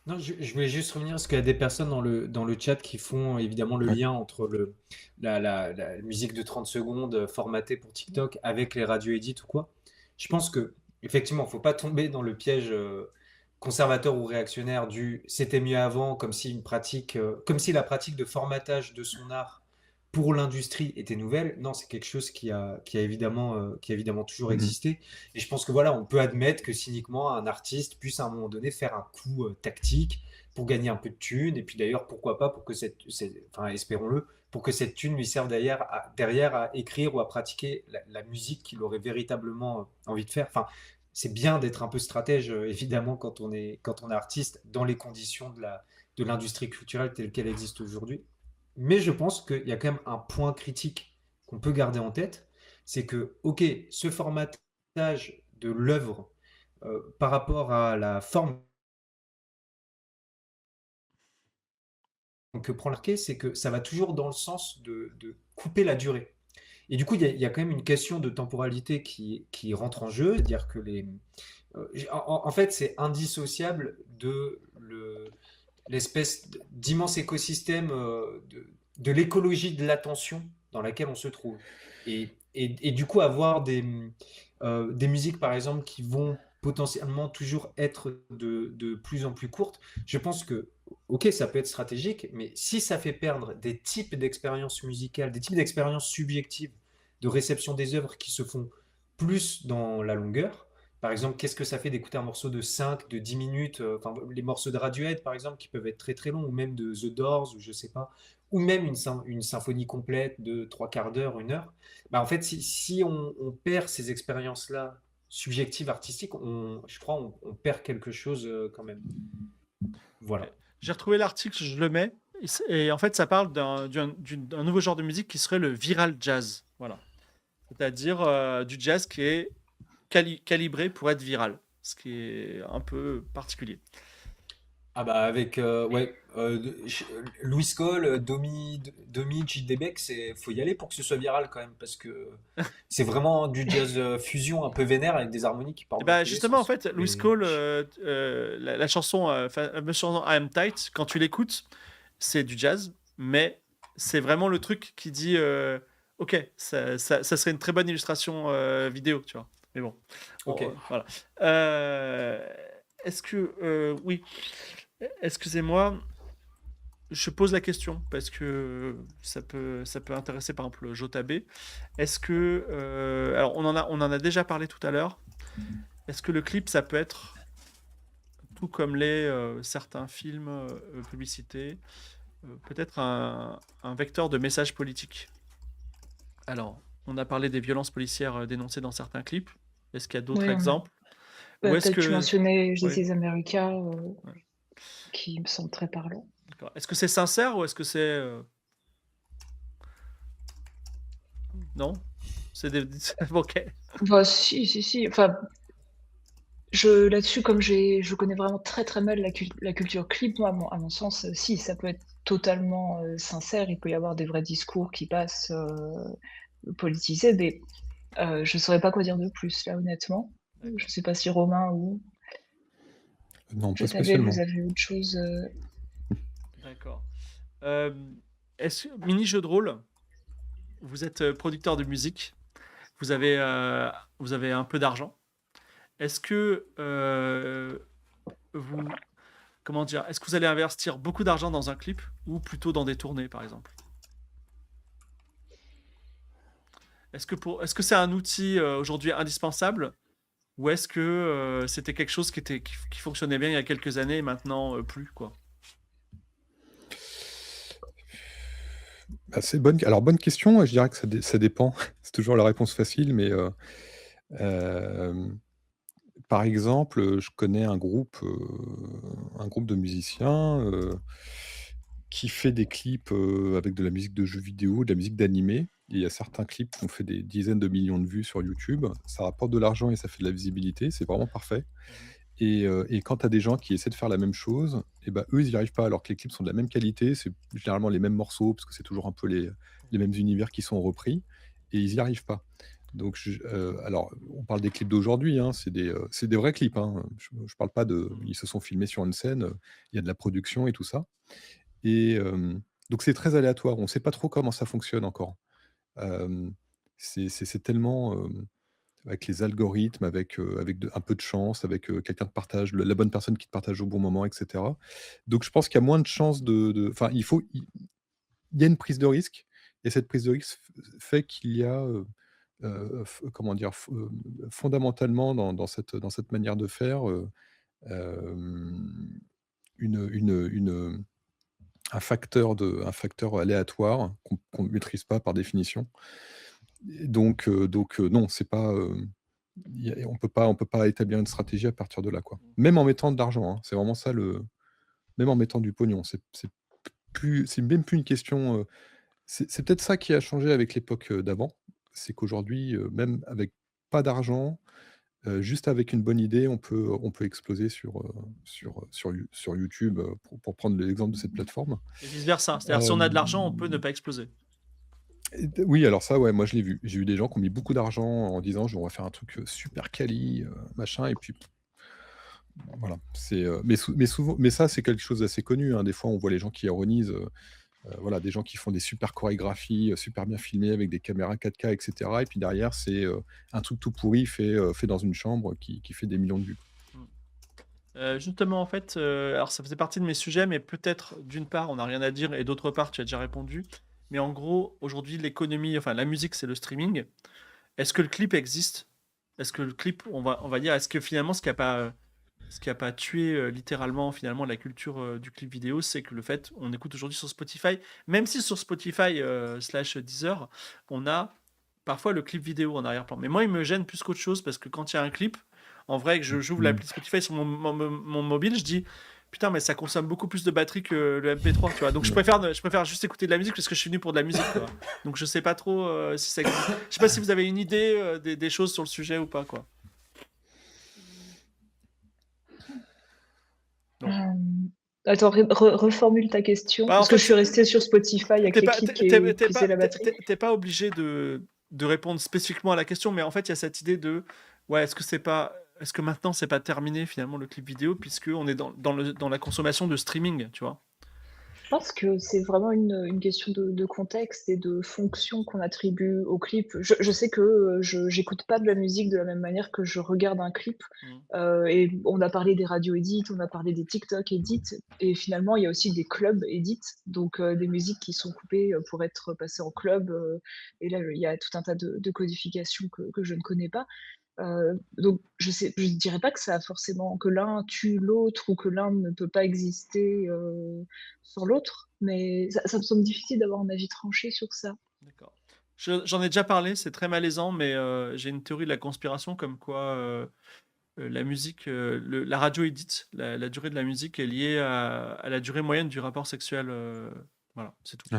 Non, je voulais juste revenir parce qu'il y a des personnes dans le chat qui font évidemment le Ouais. lien entre la musique de 30 secondes formatée pour TikTok avec les radio edits ou quoi. Je pense que, effectivement, faut pas tomber dans le piège conservateur ou réactionnaire du c'était mieux avant, comme si la pratique de formatage de son art pour l'industrie était nouvelle. Non, c'est quelque chose qui a évidemment toujours Mhm. existé. Et je pense que voilà, on peut admettre que cyniquement, un artiste puisse à un moment donné faire un coup tactique pour gagner un peu de thunes. Et puis d'ailleurs, pourquoi pas pour que enfin, espérons-le, pour que cette thune lui serve derrière à écrire ou à pratiquer la musique qu'il aurait véritablement envie de faire. Enfin, c'est bien d'être un peu stratège, évidemment, quand on est artiste, dans les conditions de l'industrie culturelle telle qu'elle existe aujourd'hui. Mais je pense qu'il y a quand même un point critique qu'on peut garder en tête, c'est que, ok, ce formatage de l'œuvre par rapport à la forme que prend l'arché, c'est que ça va toujours dans le sens de couper la durée. Et du coup, il y a quand même une question de temporalité qui rentre en jeu, c'est-à-dire que en fait, c'est indissociable l'espèce d'immense écosystème de l'écologie de l'attention dans laquelle on se trouve. Et du coup, avoir des musiques, par exemple, qui vont potentiellement toujours être de plus en plus courtes, je pense que, ok, ça peut être stratégique, mais si ça fait perdre des types d'expériences musicales, des types d'expériences subjectives de réception des œuvres qui se font plus dans la longueur, par exemple, qu'est-ce que ça fait d'écouter un morceau de 5, de 10 minutes, enfin, les morceaux de Radiohead, par exemple, qui peuvent être très très longs, ou même de The Doors, ou je sais pas, ou même une symphonie complète de 3 quarts d'heure, 1 heure. Bah, en fait, si on perd ces expériences-là subjectives, artistiques, je crois on perd quelque chose quand même. Ok. Voilà. J'ai retrouvé l'article, je le mets. Et en fait, ça parle d'un nouveau genre de musique qui serait le viral jazz. Voilà. c'est-à-dire du jazz qui est calibré pour être viral, ce qui est un peu particulier. Ah bah avec Louis Cole, Domi, JDBek, faut y aller pour que ce soit viral quand même parce que c'est vraiment du jazz fusion un peu vénère avec des harmonies qui Et partent dans bah tous les justement, en sens. fait, Louis Et Cole, la chanson, fameuse chanson I'm Tight, quand tu l'écoutes, c'est du jazz, mais c'est vraiment le truc qui dit, ok, ça serait une très bonne illustration vidéo, tu vois. Mais bon, ok. voilà. Euh, est-ce que, oui, excusez-moi, je pose la question parce que ça peut intéresser par exemple Jota B. Est-ce que, alors on en a déjà parlé tout à l'heure. Est-ce que le clip, ça peut être tout comme certains films, publicités, peut-être un vecteur de message politique? Alors, on a parlé des violences policières dénoncées dans certains clips. Est-ce qu'il y a d'autres Oui, exemples? Ou est-ce tu que... mentionnais Oui, This is America, ouais, qui me semble très parlant. d'accord. Est-ce que c'est sincère ou est-ce que c'est... Non? C'est des... Ok. Bah, si, si, si. Enfin, là-dessus, comme je connais vraiment très très mal la culture clip, moi, à mon sens, si, ça peut être totalement sincère. Il peut y avoir des vrais discours qui passent politisés, mais je saurais pas quoi dire de plus, là, honnêtement. Je D'accord. sais pas si Romain ou Non, pas JTB, vous spécialement. avez autre chose. D'accord. Euh, mini jeu de rôle, vous êtes producteur de musique, vous avez, euh, vous avez un peu d'argent. Est-ce que vous, comment dire, est-ce que vous allez investir beaucoup d'argent dans un clip ou plutôt dans des tournées, par exemple? Est-ce que c'est un outil aujourd'hui indispensable ou est-ce que c'était quelque chose qui fonctionnait bien il y a quelques années et maintenant plus, quoi? Bah, alors, bonne question, je dirais que ça dépend. C'est toujours la réponse facile, mais hem, par exemple, je connais un groupe de musiciens, qui fait des clips, avec de la musique de jeux vidéo, de la musique d'animé. Et il y a certains clips qui ont fait des dizaines de millions de vues sur YouTube. Ça rapporte de l'argent et ça fait de la visibilité, c'est vraiment parfait. Mhm. Et quand tu as des gens qui essaient de faire la même chose, et ben eux, ils n'y arrivent pas alors que les clips sont de la même qualité, c'est généralement les mêmes morceaux parce que c'est toujours un peu les mêmes univers qui sont repris et ils n'y arrivent pas. Donc alors on parle des clips d'aujourd'hui, hein, c'est des vrais clips, hein. Je parle pas de Mhm. ils se sont filmés sur une scène, il y a de la production et tout ça. Et donc c'est très aléatoire, on ne sait pas trop comment ça fonctionne encore. Hem, c'est tellement, avec les algorithmes, avec un peu de chance, avec, quelqu'un te partage, la bonne personne qui te partage au bon moment, et cetera. Donc je pense qu'il y a moins de chances enfin, il y a une prise de risque et cette prise de risque fait qu'il y a, f comment dire? Fondamentalement dans cette manière de faire, hem, une un facteur aléatoire qu'on ne maîtrise pas par définition. Et donc non, c'est pas, on peut pas établir une stratégie à partir de là, quoi. Même en mettant de l'argent, hein, c'est vraiment ça même en mettant du pognon, c'est même plus une question, c'est peut-être ça qui a changé avec l'époque, d'avant. C'est qu'aujourd'hui, même avec pas d'argent, juste avec une bonne idée, on peut exploser sur YouTube, pour prendre l'exemple de cette plateforme. Et vice-versa. C'est-à-dire, si on a de Hem l'argent, on peut ne pas exploser. Oui, alors ça, ouais, moi je l'ai vu. J'ai eu des gens qui ont mis beaucoup d'argent en disant: «On va faire un truc, super quali, machin», et puis voilà, mais ça, c'est quelque chose d'assez connu, hein. Des fois, on voit les gens qui ironisent, voilà, des gens qui font des super chorégraphies, super bien filmées avec des caméras 4K, et cetera, et puis derrière, c'est, un truc tout pourri fait dans une chambre qui fait des millions de vues. Mm. Justement, en fait, alors ça faisait partie de mes sujets, mais peut-être d'une part, on n'a rien à dire, et d'autre part, tu as déjà répondu. Mais en gros, aujourd'hui, l'économie, enfin la musique, c'est le streaming. Est-ce que le clip existe? Est-ce que le clip, on va dire, est-ce que finalement, ce qui a pas tué littéralement finalement la culture du clip vidéo, c'est que le fait, on écoute aujourd'hui sur Spotify, même si sur Spotify slash Deezer, on a parfois le clip vidéo en arrière-plan. Mais moi, il me gêne plus qu'autre chose parce que quand il y a un clip, en vrai, que j'ouvre Mmh. l'appli Spotify sur mon mobile, je dis putain, mais ça consomme beaucoup plus de batterie que le MP3, tu vois. Donc je préfère juste écouter de la musique parce que je suis venu pour de la musique, quoi. Donc je sais pas trop si ça existe. Je sais pas si vous avez une idée des choses sur le sujet ou pas, quoi. Euh, Attends, reformule ta question. Bah, en Parce que fait, je suis restée sur Spotify avec t'es les pas, clips t'es- qui t'es- t'es puisaient pas, la t'es- batterie. t'es pas obligé de répondre spécifiquement à la question, mais en fait, il y a cette idée de, ouais, est-ce que maintenant c'est pas terminé finalement le clip vidéo puisque on est dans la consommation de streaming, tu vois? Je pense que c'est vraiment une question de contexte et de fonction qu'on attribue au clip. Je sais que j'écoute pas de la musique de la même manière que je regarde un clip. Mm. Et on a parlé des radio edits, on a parlé des TikTok edits, et finalement il y a aussi des clubs edits, donc des musiques qui sont coupées pour être passées en club. Et là il y a tout un tas de codifications que je ne connais pas. Donc je dirais pas que ça a forcément que l'un tue l'autre ou que l'un ne peut pas exister sans l'autre, mais ça me semble difficile d'avoir un avis tranché sur ça. D'accord. J'en ai déjà parlé, c'est très malaisant, mais j'ai une théorie de la conspiration comme quoi la musique, la radio edit, la durée de la musique est liée à la durée moyenne du rapport sexuel. Voilà, c'est tout.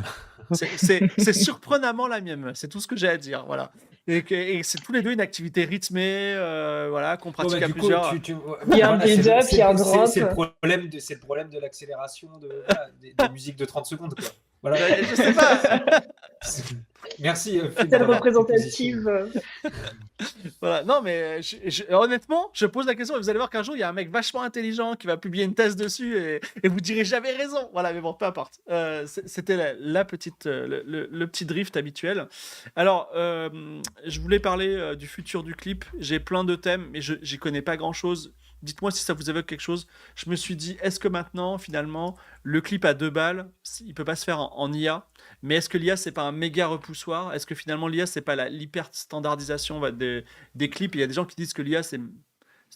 C'est surprenamment la même, c'est tout ce que j'ai à dire. Voilà. Et c'est tous les deux une activité rythmée, voilà, qu'on Bon, pratique bah, à du coup, plusieurs. Il y a un voilà, c'est build-up, il y a un drop. c'est le problème de l'accélération voilà, des musiques de 30 secondes, quoi. Voilà. Je sais pas. Merci, Phil, Telle d'avoir été représentative. Voilà. Non, mais honnêtement, je pose la question et vous allez voir qu'un jour, il y a un mec vachement intelligent qui va publier une thèse dessus et vous direz j'avais raison. Voilà, mais bon, peu importe. C'était la petite, le petit drift habituel. Alors, je voulais parler du futur du clip. J'ai plein de thèmes, mais j'y connais pas grand-chose. Dites-moi si ça vous évoque quelque chose. Je me suis dit, est-ce que maintenant, finalement, le clip à 2 balles, il peut pas se faire en IA, mais est-ce que l'IA, c'est pas un méga repoussoir? Est-ce que finalement, l'IA, c'est pas l'hyper standardisation des clips? Il y a des gens qui disent que l'IA, c'est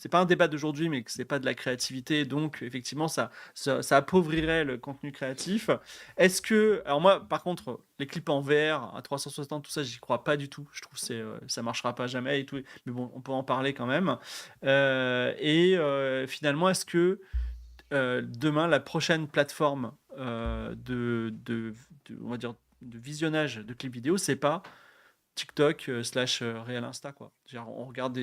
pas un débat d'aujourd'hui, mais que c'est pas de la créativité, donc effectivement, ça appauvrirait le contenu créatif. Est-ce que, alors moi, par contre, les clips en VR à 360, tout ça, j'y crois pas du tout. Je trouve que ça marchera pas jamais et tout, mais bon, on peut en parler quand même. Finalement, est-ce que demain, la prochaine plateforme on va dire, de visionnage de clips vidéo, c'est pas TikTok slash Real Insta, quoi. Genre, on regarde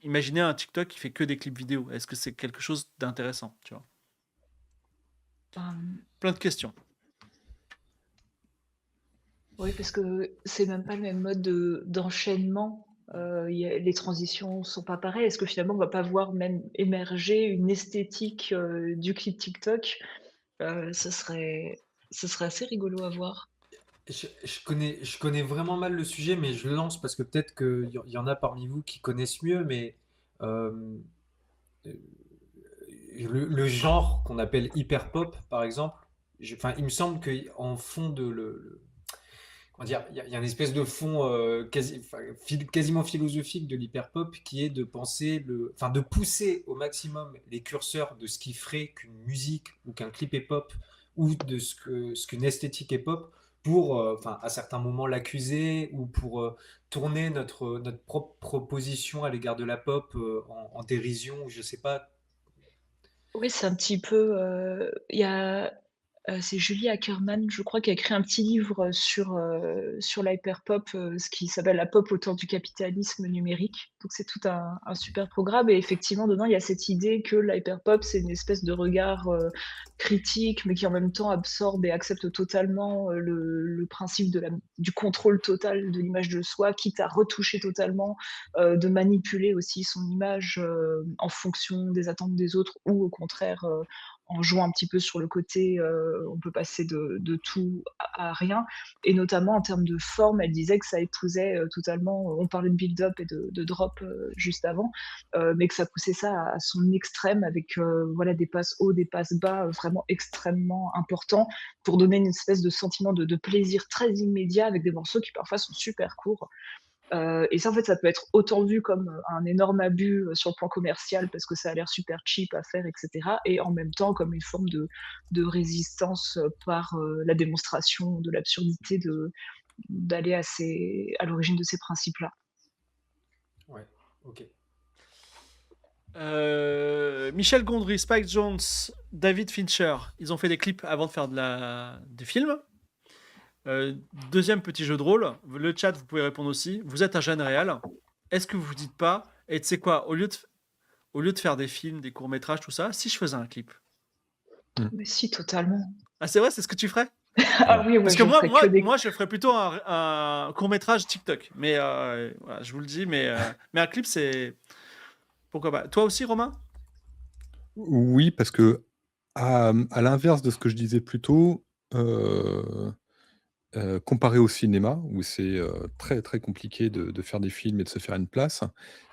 imaginez un TikTok qui fait que des clips vidéo. Est-ce que c'est quelque chose d'intéressant, tu vois? Plein de questions. Oui, parce que c'est même pas le même mode d'enchaînement. Les transitions sont pas pareilles. Est-ce que finalement on va pas voir même émerger une esthétique du clip TikTok? Ce serait assez rigolo à voir. Je connais vraiment mal le sujet, mais je le lance parce que peut-être qu'il y en a parmi vous qui connaissent mieux, mais euh, le genre qu'on appelle hyper pop, par exemple, enfin, il me semble qu'en fond comment dire, il y a une espèce de fond quasiment philosophique de l'hyper pop qui est de penser enfin, de pousser au maximum les curseurs de ce qui ferait qu'une musique ou qu'un clip est pop ou de ce qu'une esthétique est pop pour, enfin, à certains moments l'accuser ou pour tourner notre propre proposition à l'égard de la pop en dérision, ou je sais pas. Oui, c'est un petit peu. Il y a c'est Julie Ackerman, je crois, qui a écrit un petit livre sur l'hyperpop, ce qui s'appelle La pop autour du capitalisme numérique. Donc c'est tout un super programme. Et effectivement, dedans, il y a cette idée que l'hyperpop, c'est une espèce de regard critique, mais qui en même temps absorbe et accepte totalement le principe du contrôle total de l'image de soi, quitte à retoucher totalement, de manipuler aussi son image en fonction des attentes des autres, ou au contraire en jouant un petit peu sur le côté, on peut passer de tout à rien. Et notamment en termes de forme, elle disait que ça épousait totalement, on parlait de build-up et de drop juste avant, mais que ça poussait ça à son extrême avec voilà, des passes hauts, des passes bas vraiment extrêmement importants pour donner une espèce de sentiment de plaisir très immédiat avec des morceaux qui parfois sont super courts. Et ça, en fait, ça peut être autant vu comme un énorme abus sur le plan commercial parce que ça a l'air super cheap à faire, etc. Et en même temps comme une forme de résistance par la démonstration de l'absurdité d'aller à l'origine de ces principes-là. Ouais, ok. Michel Gondry, Spike Jonze, David Fincher, ils ont fait des clips avant de faire des films. Deuxième petit jeu de rôle, le chat, vous pouvez répondre aussi. Vous êtes un jeune réal. Est-ce que vous vous dites pas, et tu sais quoi, au lieu de faire des films, des courts-métrages, tout ça, si je faisais un clip? Mais si, totalement. Ah, c'est vrai, c'est ce que tu ferais? Ah oui, ouais, Parce que je ferais que des. moi, je ferais plutôt un court-métrage TikTok. Mais voilà, je vous le dis, mais un clip, c'est. Pourquoi pas? Toi aussi, Romain? Oui, parce que à l'inverse de ce que je disais plus tôt, comparé au cinéma où c'est, très, très compliqué de faire des films et de se faire une place,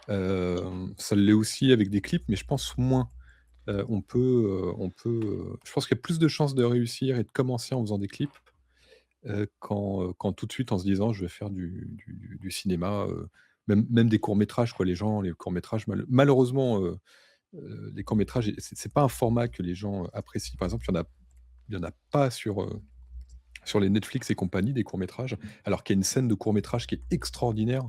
ça l'est aussi avec des clips, mais je pense moins. Je pense qu'il y a plus de chances de réussir et de commencer en faisant des clips, qu'en tout de suite en se disant: «Je vais faire du cinéma», même des courts métrages quoi. Les courts métrages malheureusement, les courts métrages c'est pas un format que les gens apprécient. Par exemple, il y en a pas sur les Netflix et compagnie des courts métrages, alors qu'il y a une scène de court métrage qui est extraordinaire.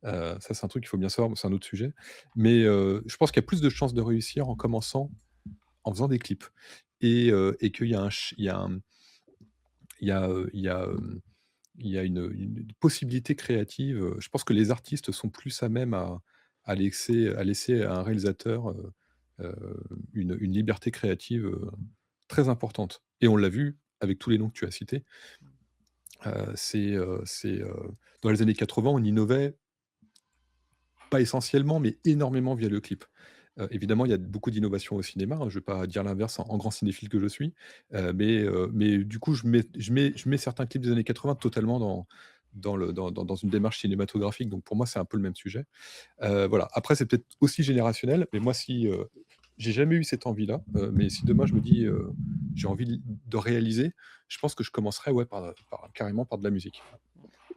Ça c'est un truc qu'il faut bien savoir, mais c'est un autre sujet. Mais, je pense qu'il y a plus de chances de réussir en commençant en faisant des clips et qu'il y a un ch il y a un il y a, il y a une possibilité créative, je pense que les artistes sont plus à même à laisser à un réalisateur, une liberté créative, très importante et on l'a vu avec tous les noms que tu as cités. Dans les années 80, on innovait pas essentiellement, mais énormément via le clip. Évidemment, il y a beaucoup d'innovations au cinéma, hein, je ne vais pas dire l'inverse en grand cinéphile que je suis, mais du coup, je mets certains clips des années 80 totalement dans une démarche cinématographique, donc pour moi, c'est un peu le même sujet. Voilà. Après, c'est peut-être aussi générationnel, mais moi, si, j'ai jamais eu cette envie-là, mais si demain je me dis, j'ai envie de réaliser, je pense que je commencerai, ouais, carrément par de la musique.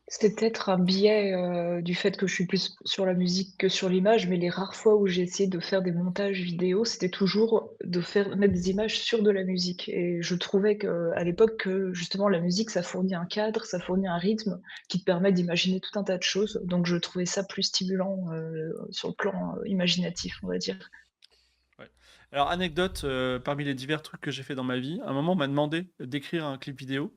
C'est peut-être un biais, du fait que je suis plus sur la musique que sur l'image, mais les rares fois où j'ai essayé de faire des montages vidéo, c'était toujours de mettre des images sur de la musique et je trouvais qu'à l'époque que justement la musique, ça fournit un cadre, ça fournit un rythme qui te permet d'imaginer tout un tas de choses. Donc je trouvais ça plus stimulant, sur le plan, imaginatif, on va dire. Ouais. Alors, anecdote, parmi les divers trucs que j'ai fait dans ma vie, à un moment, on m'a demandé d'écrire un clip vidéo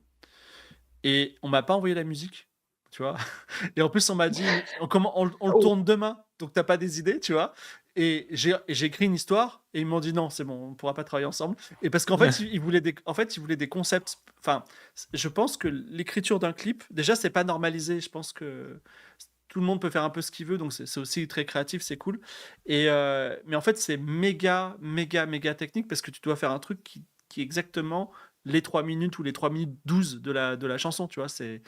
et on m'a pas envoyé la musique, tu vois. Et en plus, on m'a dit, on le Oh! tourne demain, donc t'as pas des idées, tu vois. Et j'ai écrit une histoire et ils m'ont dit non, c'est bon, on pourra pas travailler ensemble. Et parce qu'en fait, ils voulaient des concepts. Enfin, je pense que l'écriture d'un clip, déjà, c'est pas normalisé. Je pense que tout le monde peut faire un peu ce qu'il veut, donc c'est aussi très créatif, c'est cool. Mais en fait, c'est méga, méga, méga technique parce que tu dois faire un truc qui est exactement les 3 minutes ou les 3 minutes 12 de la chanson, tu vois. C'est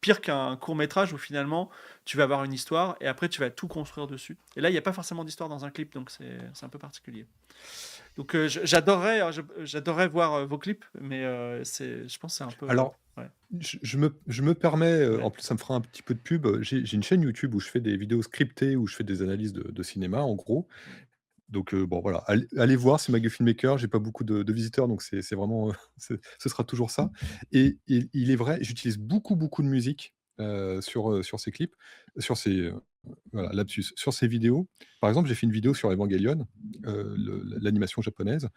pire qu'un court métrage où finalement tu vas avoir une histoire et après tu vas tout construire dessus. Et là, il n'y a pas forcément d'histoire dans un clip, donc c'est un peu particulier. Donc j'adorerais, hein, j'adorerais voir vos clips, mais je pense que c'est un peu. Alors, Ouais. je me permets, Ouais. en plus ça me fera un petit peu de pub, j'ai une chaîne YouTube où je fais des vidéos scriptées, où je fais des analyses de cinéma en gros. Donc bon voilà, allez voir, c'est Magu Filmmaker, j'ai pas beaucoup de visiteurs donc c'est vraiment, ce sera toujours ça et il est vrai, j'utilise beaucoup, beaucoup de musique, sur ces clips, sur ces, voilà, lapsus, sur ces vidéos. Par exemple, j'ai fait une vidéo sur Evangelion, l'animation japonaise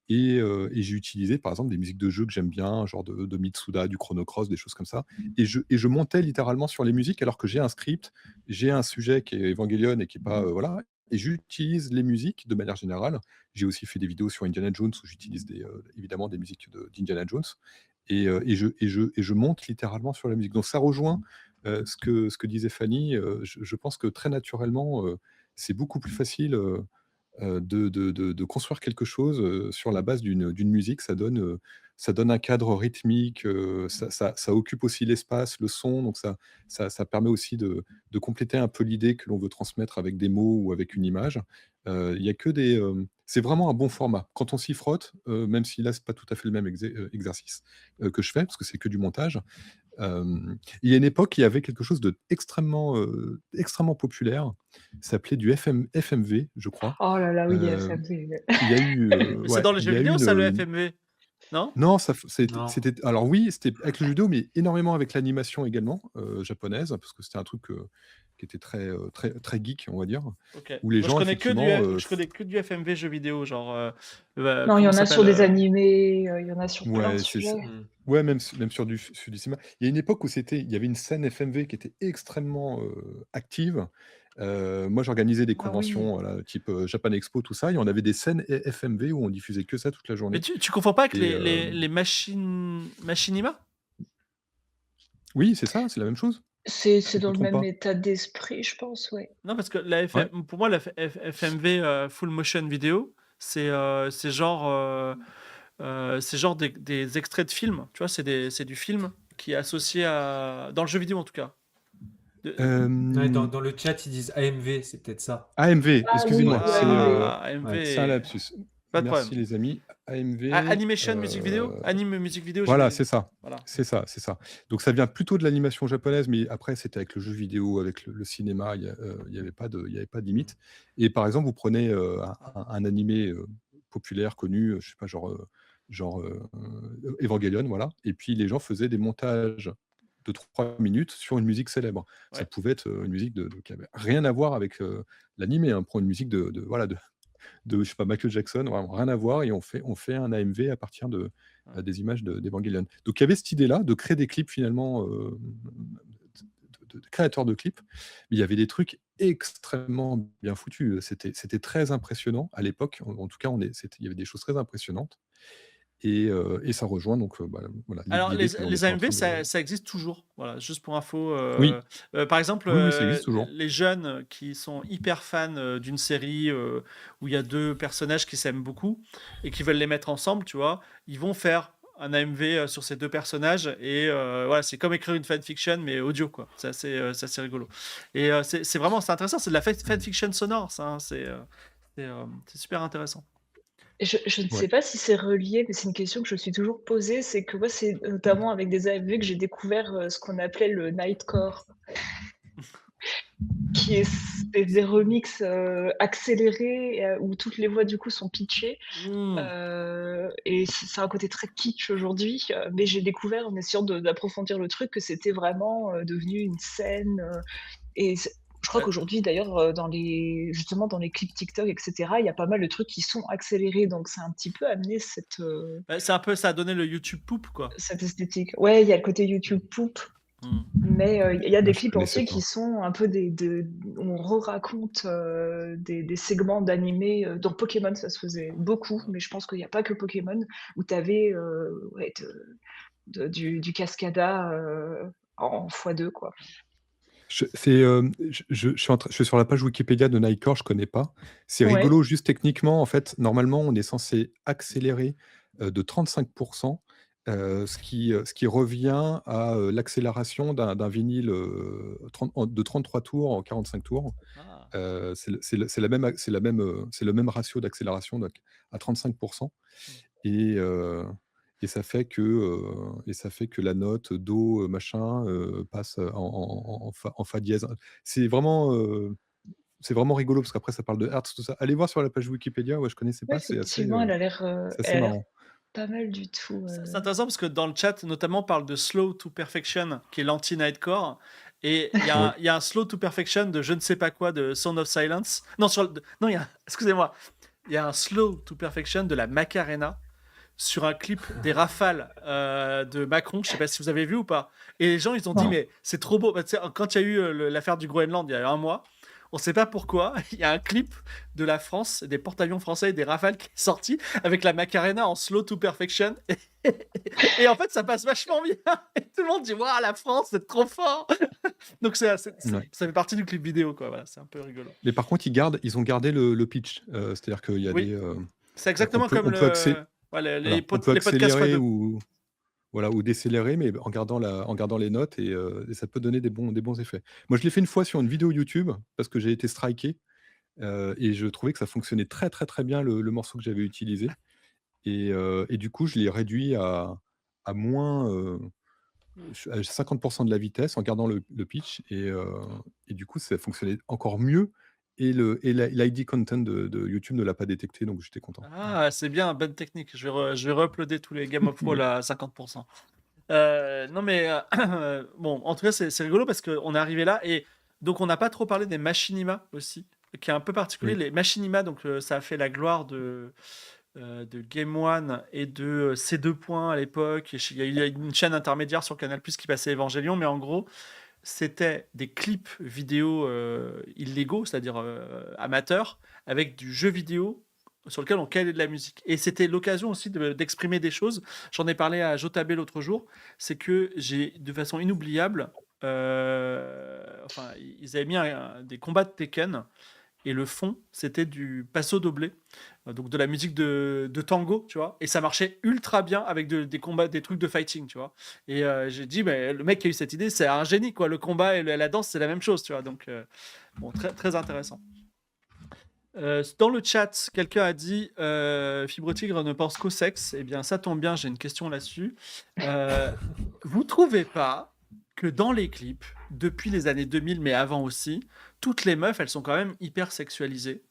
et j'ai utilisé par exemple des musiques de jeux que j'aime bien, genre de Mitsuda, du Chrono Cross, des choses comme ça et je montais littéralement sur les musiques alors que j'ai un script, j'ai un sujet qui est Evangelion et qui est pas, voilà et j'utilise les musiques de manière générale. J'ai aussi fait des vidéos sur Indiana Jones où j'utilise évidemment des musiques d'Indiana Jones et je monte littéralement sur la musique. Donc ça rejoint, ce que disait Fanny, je pense que très naturellement, c'est beaucoup plus facile, de construire quelque chose, sur la base d'une musique. Ça donne un cadre rythmique, ça occupe aussi l'espace, le son, donc ça permet aussi de compléter un peu l'idée que l'on veut transmettre avec des mots ou avec une image. Il y a que c'est vraiment un bon format. Quand on s'y frotte, même si là, c'est pas tout à fait le même exercice, que je fais, parce que c'est que du montage. Il y a une époque, il y avait quelque chose extrêmement populaire, ça s'appelait du FMV, je crois. Oh là là, oui, Heu, ça me fait il y a eu, Mais c'est ouais, dans les il jeux y a eu vidéo, une, ça, le FMV? Non? non, Non. c'était alors oui, c'était avec le jeu vidéo, mais énormément avec l'animation également, japonaise, parce que c'était un truc, qui qui était très geek, on va dire, Ok. où les Moi, je gens connais que du, effectivement, je connais que du FMV jeux vidéo, genre, Non, il y comment en ça a sur s'appelle des animés, il y en a sur plein de ouais, c'est sujets. hmm. ouais, même sur du cinéma. Il y a une époque où il y avait une scène FMV qui était extrêmement, active. Moi, j'organisais des Ah oui. conventions, voilà, type, Japan Expo, tout ça, et on avait des scènes FMV où on diffusait que ça toute la Mais journée tu confonds pas avec et les machinima? oui, c'est ça, c'est la même chose, C'est si je dans me le trompe même pas. état d'esprit, je pense, ouais. Non, parce que Ouais. pour moi, la FMV, full motion vidéo, c'est genre des extraits de films. Tu vois, c'est du film qui est associé à dans le jeu vidéo en tout cas. Ouais, dans, Hem, dans le chat, ils disent AMV, c'est peut-être ça. AMV, Ah oui, Ouais, excusez-moi, ouais, AMV. ouais. c'est un AMV, lapsus. pas de Merci problème. les amis. AMV, Animation musique vidéo, anime musique vidéo, voilà, j'ai c'est ça. voilà. C'est ça, c'est ça. Donc ça vient plutôt de l'animation japonaise, mais après c'était avec le jeu vidéo, avec le cinéma, il y avait pas de limite. Et par exemple, vous prenez, un animé, populaire, connu, je sais pas, Evangelion, voilà, et puis les gens faisaient des montages de 3 minutes sur une musique célèbre. Ça Ouais. pouvait être, une musique qui avait rien à voir avec, l'animé, hein. Prends une musique voilà, je sais pas, Michael Jackson, vraiment rien à voir, et on fait un AMV à partir Ouais. des images d'Evangelion. Donc il y avait cette idée-là de créer des clips finalement, de créateurs de clips, mais il y avait des trucs extrêmement bien foutus. C'était très impressionnant à l'époque. En tout cas, il y avait des choses très impressionnantes, et ça rejoint donc, bah, voilà, Alors l'idée que l'on les était en AMV train de. ça existe toujours. Voilà, juste pour info, Oui, par exemple, oui, oui, ça existe toujours. les jeunes qui sont hyper fans, d'une série, où il y a 2 personnages qui s'aiment beaucoup et qui veulent les mettre ensemble, tu vois? Ils vont faire un AMV, sur ces 2 personnages et voilà, c'est comme écrire une fanfiction mais audio, quoi. C'est assez rigolo et c'est vraiment c'est intéressant, c'est de la fanfiction sonore ça, hein, c'est super intéressant. Et je ne Ouais. sais pas si c'est relié, mais c'est une question que je me suis toujours posée, c'est que moi, c'est notamment avec des AMV que j'ai découvert, ce qu'on appelait le nightcore, qui est des remixes, accélérés, où toutes les voix du coup sont pitchées, Mmh. et ça a un côté très kitsch aujourd'hui, mais j'ai découvert en essayant d'approfondir le truc que c'était vraiment, devenu une scène, et je crois Ouais. qu'aujourd'hui d'ailleurs, justement dans les clips TikTok et cetera, il y a pas mal de trucs qui sont accélérés, donc ça a un petit peu amené Bah, c'est un peu ça a donné le YouTube Poop, quoi. cette esthétique. Ouais, il y a le côté YouTube poop, Mmh. mais il y a Ah, des je clips connaissais entiers pas. qui sont un peu où on re-raconte, des segments d'animés, dans Pokémon ça se faisait beaucoup, mais je pense qu'il y a pas que Pokémon, où tu avais, ouais, du Cascada, en x2 quoi. Je suis sur la page Wikipédia de Nightcore, je connais pas. C'est Ouais. rigolo juste techniquement, en fait, normalement, on est censé accélérer, de 35, ce qui revient à, l'accélération d'un vinyle, 33 tours en 45 tours. Ah. C'est le même ratio d'accélération, donc à 35, Mmh. et heu et ça fait que la note do, machin, passe, en fa dièse. C'est vraiment rigolo parce qu'après ça parle de hertz, tout ça. Allez voir sur la page Wikipédia, ouais, je connaissais Ouais, pas, effectivement, c'est assez elle a l'air marrant. pas mal du tout, C'est intéressant parce que dans le chat, notamment, on parle de Slow to Perfection, qui est l'anti-Nightcore. Et Oui. il y a un Slow to Perfection de je ne sais pas quoi de Sound of Silence. Non, non, excusez-moi. Il y a un Slow to Perfection de la Macarena sur un clip des rafales, de Macron. Je sais pas si vous avez vu ou pas. Et les gens, ils ont dit, non. mais c'est trop beau. Bah, tu sais, quand il y a eu l'affaire du Groenland il y a un mois, on sait pas pourquoi, il y a un clip de la France, des porte-avions français et des rafales qui est sorti avec la Macarena en slow to perfection. Et en fait, ça passe vachement bien. Et tout le monde dit, waouh, la France, c'est trop fort. Donc Ouais. ça fait partie du clip vidéo, quoi. Voilà, c'est un peu rigolo. Mais par contre, ils ont gardé le pitch, c'est-à-dire qu'il y a Oui, des, c'est on exactement peut comme on peut accé ouais, voilà, on peut les podcasts accélérer x2. ou voilà, ou décélérer, mais en gardant les notes, et ça peut donner des bons effets. Moi, je l'ai fait une fois sur une vidéo YouTube parce que j'ai été striké, et je trouvais que ça fonctionnait très, très, très bien le morceau que j'avais utilisé, et du coup, je l'ai réduit à moins, à 50 de la vitesse en gardant le pitch, et du coup, ça fonctionnait encore mieux, et l'ID content de YouTube ne l'a pas détecté, donc j'étais content. Ah, c'est bien, bonne technique. Je vais re-uploader tous les Game of Thrones à 50%. Non, mais bon, en tout cas, c'est rigolo parce qu'on est arrivé là. Et Donc on n'a pas trop parlé des machinima aussi, qui est un peu particulier. Oui. Les machinima, donc ça a fait la gloire de Game One et de C2 Points à l'époque. Il y a eu une chaîne intermédiaire sur Canal+ qui passait Evangelion, mais en gros, c'était des clips vidéo illégaux, c'est-à-dire amateurs, avec du jeu vidéo sur lequel on calait de la musique. Et c'était l'occasion aussi d'exprimer des choses. J'en ai parlé à Jotabe l'autre jour. C'est que j'ai, de façon inoubliable, enfin, ils avaient mis des combats de Tekken. Et le fond, c'était du passo doblé, donc de la musique de tango, tu vois. Et ça marchait ultra bien avec des combats, des trucs de fighting, tu vois. Et j'ai dit, mais le mec qui a eu cette idée, c'est un génie, quoi. Le combat et la danse, c'est la même chose, tu vois. Donc, bon, très, très intéressant. Dans le chat, quelqu'un a dit Fibre Tigre ne pense qu'au sexe. Eh bien, ça tombe bien, j'ai une question là-dessus. Vous trouvez pas que dans les clips, depuis les années 2000, mais avant aussi, toutes les meufs, elles sont quand même hyper sexualisées?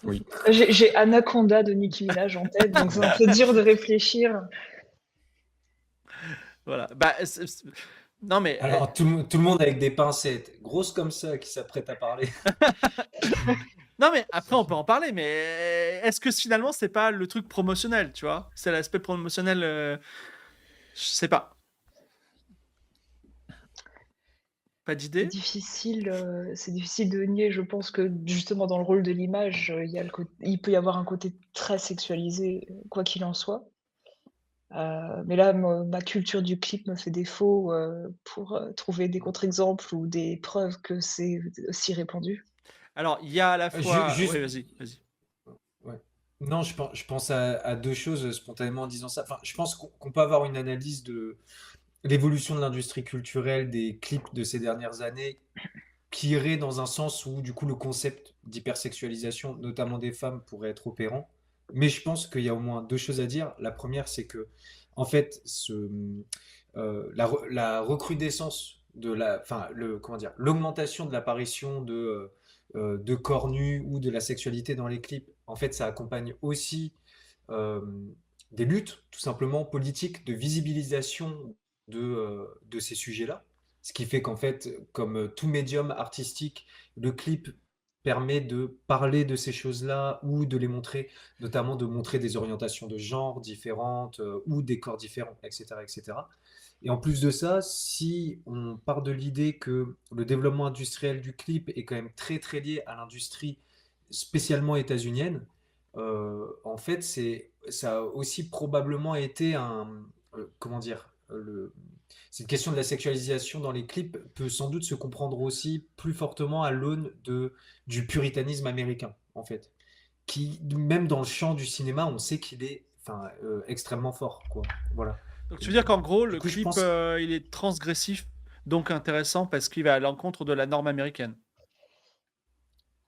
Oui. J'ai Anaconda de Nicki Minaj en tête, donc c'est un peu dur de réfléchir. Voilà. Bah, non, mais Alors, tout le monde avec des pincettes, grosses comme ça, qui s'apprête à parler. non, mais après, on peut en parler, mais est-ce que finalement, c'est pas le truc promotionnel, tu vois? C'est l'aspect promotionnel, je sais pas. Pas C'est d'idée? c'est difficile de nier. Je pense que justement dans le rôle de l'image, il peut y avoir un côté très sexualisé, quoi qu'il en soit. Mais là, ma culture du clip me fait défaut, pour, trouver des contre-exemples ou des preuves que c'est aussi répandu. Alors, il y a à la fois. Oui, Juste, vas-y, vas-y. ouais. Non, je pense à deux choses spontanément en disant ça. Enfin, je pense qu'on peut avoir une analyse de l'évolution de l'industrie culturelle des clips de ces dernières années qui irait dans un sens où, du coup, le concept d'hypersexualisation, notamment des femmes, pourrait être opérant. Mais je pense qu'il y a au moins deux choses à dire. La première, c'est que, en fait, la recrudescence de enfin, comment dire, l'augmentation de l'apparition de corps nus ou de la sexualité dans les clips, en fait, ça accompagne aussi euh, des luttes, tout simplement politiques, de visibilisation de ces sujets-là. Ce qui fait qu'en fait, comme tout médium artistique, le clip permet de parler de ces choses-là ou de les montrer, notamment de montrer des orientations de genre différentes ou des corps différents, etc., etc. Et en plus de ça, si on part de l'idée que le développement industriel du clip est quand même très très lié à l'industrie spécialement états-unienne, en fait, ça a aussi probablement été comment dire, cette question de la sexualisation dans les clips peut sans doute se comprendre aussi plus fortement à l'aune du puritanisme américain, en fait. Qui, même dans le champ du cinéma, on sait qu'il est enfin, extrêmement fort, quoi. Voilà. Donc, tu Et veux dire qu'en gros, du le coup, je clip, pense. il est transgressif, donc intéressant parce qu'il va à l'encontre de la norme américaine.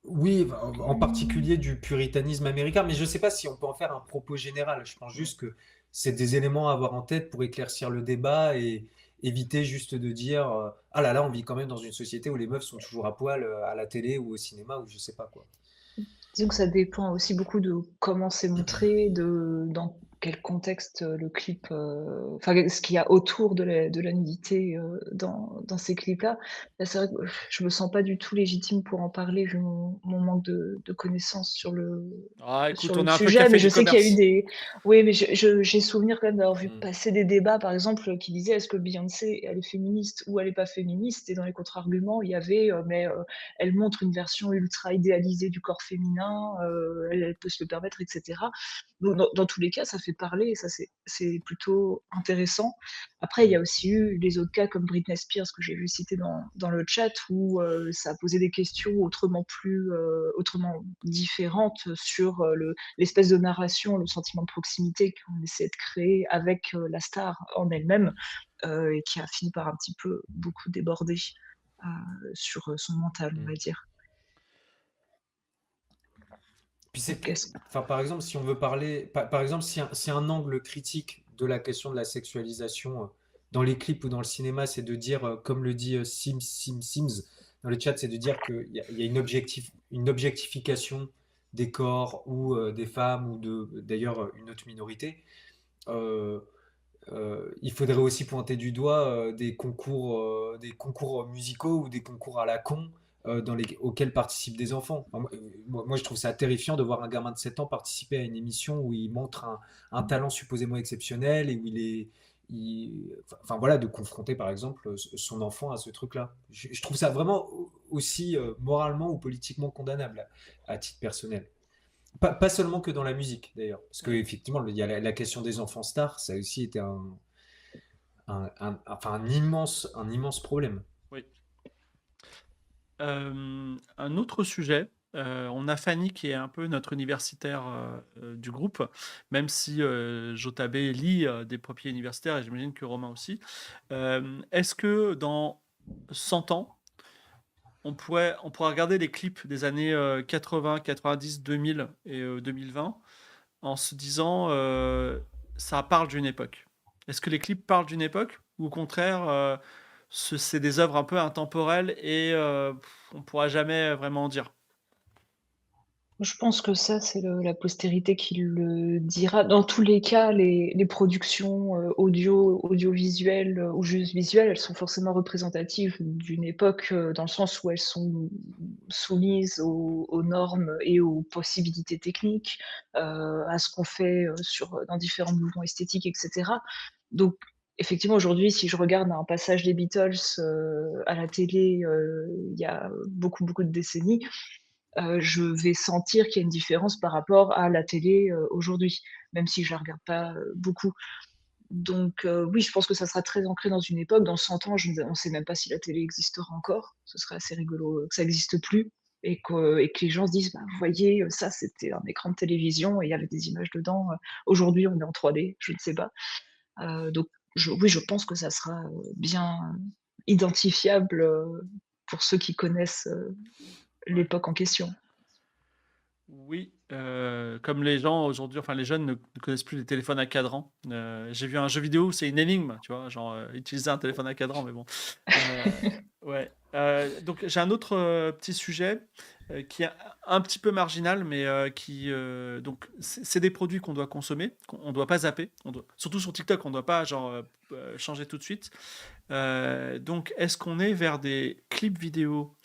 Oui, en particulier du puritanisme américain, mais je ne sais pas si on peut en faire un propos général. Je pense juste que c'est des éléments à avoir en tête pour éclaircir le débat et éviter juste de dire ah là là, on vit quand même dans une société où les meufs sont toujours à poil à la télé ou au cinéma ou je sais pas quoi. Disons que ça dépend aussi beaucoup de comment c'est montré, dans quel contexte le clip, enfin, ce qu'il y a autour de la nudité dans ces clips-là. Là, c'est vrai que je me sens pas du tout légitime pour en parler vu mon manque de connaissances Ah, sur écoute, le on a un peu sujet. café Mais je du sais qu'il y a eu commerce. des. Oui, mais j'ai souvenir quand même d'avoir vu Mm. passer des débats, par exemple, qui disaient est-ce que Beyoncé, elle est féministe ou elle est pas féministe? Et dans les contre-arguments, il y avait elle montre une version ultra idéalisée du corps féminin, elle peut se le permettre, etc. Donc, dans tous les cas, ça fait parler et ça, c'est plutôt intéressant. Après, il y Mm. a aussi eu les autres cas comme Britney Spears que j'ai vu citer dans le chat où ça a posé des questions autrement différentes sur l'espèce de narration, le sentiment de proximité qu'on essaie de créer avec la star en elle-même et qui a fini par un petit peu beaucoup déborder sur son mental, on va Mm. dire. Puis Donc, enfin, par exemple, si on veut parler, par exemple, si un angle critique de la question de la sexualisation dans les clips ou dans le cinéma, c'est de dire, comme le dit Sims dans le chat, c'est de dire qu'il y a une objectification des corps ou des femmes ou d'ailleurs une autre minorité. Euh, il faudrait aussi pointer du doigt des concours musicaux ou des concours à la con auxquels participent des enfants. Enfin, moi, je trouve ça terrifiant de voir un gamin de 7 ans participer à une émission où il montre un talent supposément exceptionnel et où enfin voilà, de confronter par exemple son enfant à ce truc-là. Je trouve ça vraiment aussi moralement ou politiquement condamnable à titre personnel. Pas seulement que dans la musique, d'ailleurs. Parce Ouais. qu'effectivement, il y a la question des enfants stars, ça a aussi été enfin, un immense problème. Oui. Un autre sujet, on a Fanny qui est un peu notre universitaire du groupe, même si Jotabé lit des papiers universitaires et j'imagine que Romain aussi. Est-ce que dans 100 ans, on pourra regarder les clips des années 80, 90, 2000 et 2020 en se disant ça parle d'une époque? Est-ce que les clips parlent d'une époque ou au contraire c'est des œuvres un peu intemporelles et on pourra jamais vraiment en dire? Je pense que ça, c'est la postérité qui le dira. Dans tous les cas, les productions, audiovisuelles, ou juste visuelles, elles sont forcément représentatives d'une époque, dans le sens où elles sont soumises aux normes et aux possibilités techniques, à ce qu'on fait, dans différents mouvements esthétiques et cetera. Donc effectivement, aujourd'hui, si je regarde un passage des Beatles, à la télé, il y a beaucoup, beaucoup de décennies, je vais sentir qu'il y a une différence par rapport à la télé, aujourd'hui, même si je la regarde pas, beaucoup. Donc oui, je pense que ça sera très ancré dans une époque. Dans 100 ans, on sait même pas si la télé existera encore. Ce serait assez rigolo, que ça existe plus et que les gens se disent: «Bah, vous voyez, ça c'était un écran de télévision et il y avait des images dedans, aujourd'hui on est en 3D», je ne sais pas. Donc oui, je pense que ça sera, bien identifiable, pour ceux qui connaissent, Ouais. l'époque en question. Oui, comme les gens aujourd'hui, enfin les jeunes ne connaissent plus les téléphones à cadran. J'ai vu un jeu vidéo où c'est une énigme, tu vois, genre utiliser un téléphone à cadran, mais bon. Ouais. Donc j'ai un autre petit sujet qui est un petit peu marginal, mais donc c'est des produits qu'on doit consommer, qu'on ne doit pas zapper. Surtout sur TikTok, on ne doit pas genre changer tout de suite. Donc est-ce qu'on est vers des clips vidéo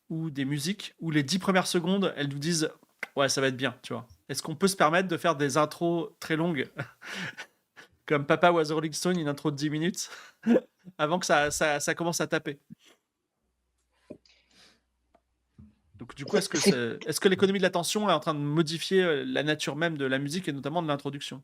ou des musiques où les 10 premières secondes, elles nous disent ouais, ça va être bien, tu vois. Est-ce qu'on peut se permettre de faire des intros très longues, comme Papa Was a Rolling Stone, une intro de 10 minutes, avant que ça commence à taper? Donc du coup, C'est est-ce que l'économie de l'attention est en train de modifier la nature même de la musique et notamment de l'introduction?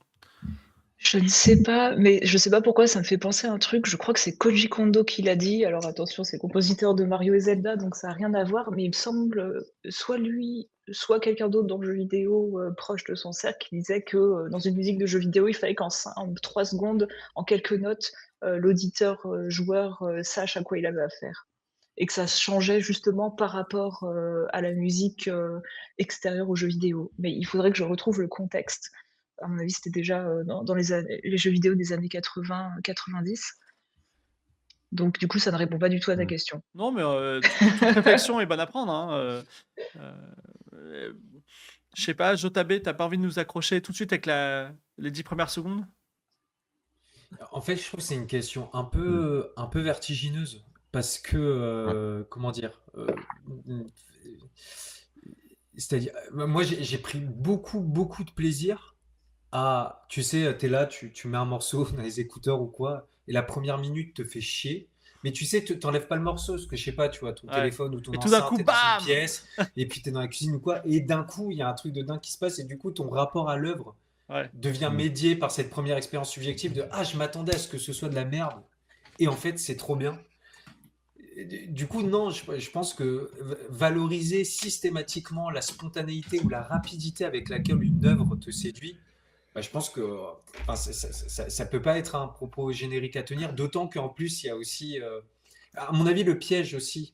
Je ne sais pas, mais je sais pas pourquoi ça me fait penser à un truc, je crois que c'est Koji Kondo qui l'a dit. Alors attention, c'est compositeur de Mario et Zelda, donc ça a rien à voir, mais il me semble, soit lui, soit quelqu'un d'autre dans le jeu vidéo, proche de son cercle, qui disait que, dans une musique de jeu vidéo, il fallait en 3 secondes, en quelques notes, l'auditeur, joueur, sache à quoi il avait affaire. Et que ça changeait justement par rapport, à la musique, extérieure aux jeux vidéo. Mais il faudrait que je retrouve le contexte. À mon avis, c'était déjà, dans les jeux vidéo des années 80-90. Donc du coup, ça ne répond pas du tout à ta Mmh. question. Non, mais toute réflexion est bonne à prendre, hein. Je sais pas, Jotabé, t'as pas envie de nous accrocher tout de suite avec les 10 premières secondes? En fait, je trouve que c'est une question Mmh. un peu vertigineuse parce que, Ouais. comment dire, c'est-à-dire, moi, j'ai pris beaucoup, beaucoup de plaisir à, tu sais, t'es là, tu mets un morceau dans les écouteurs ou quoi, et la première minute te fait chier. Mais tu sais, t'enlèves pas le morceau, parce que je sais pas, tu vois, ton Ouais. téléphone ou ton Et tout d'un enceinte, coup, t'es dans une bam! pièce, et puis t'es dans la cuisine ou quoi, et d'un coup, il y a un truc de dingue qui se passe, et du coup, ton rapport à l'œuvre Ouais. devient Mmh. médié par cette première expérience subjective de ah, je m'attendais à ce que ce soit de la merde, et en fait, c'est trop bien. Du coup, non, je pense que valoriser systématiquement la spontanéité ou la rapidité avec laquelle une œuvre te séduit, bah, je pense que enfin, ça peut pas être un propos générique à tenir, d'autant qu'en plus, il y a aussi, à mon avis, le piège aussi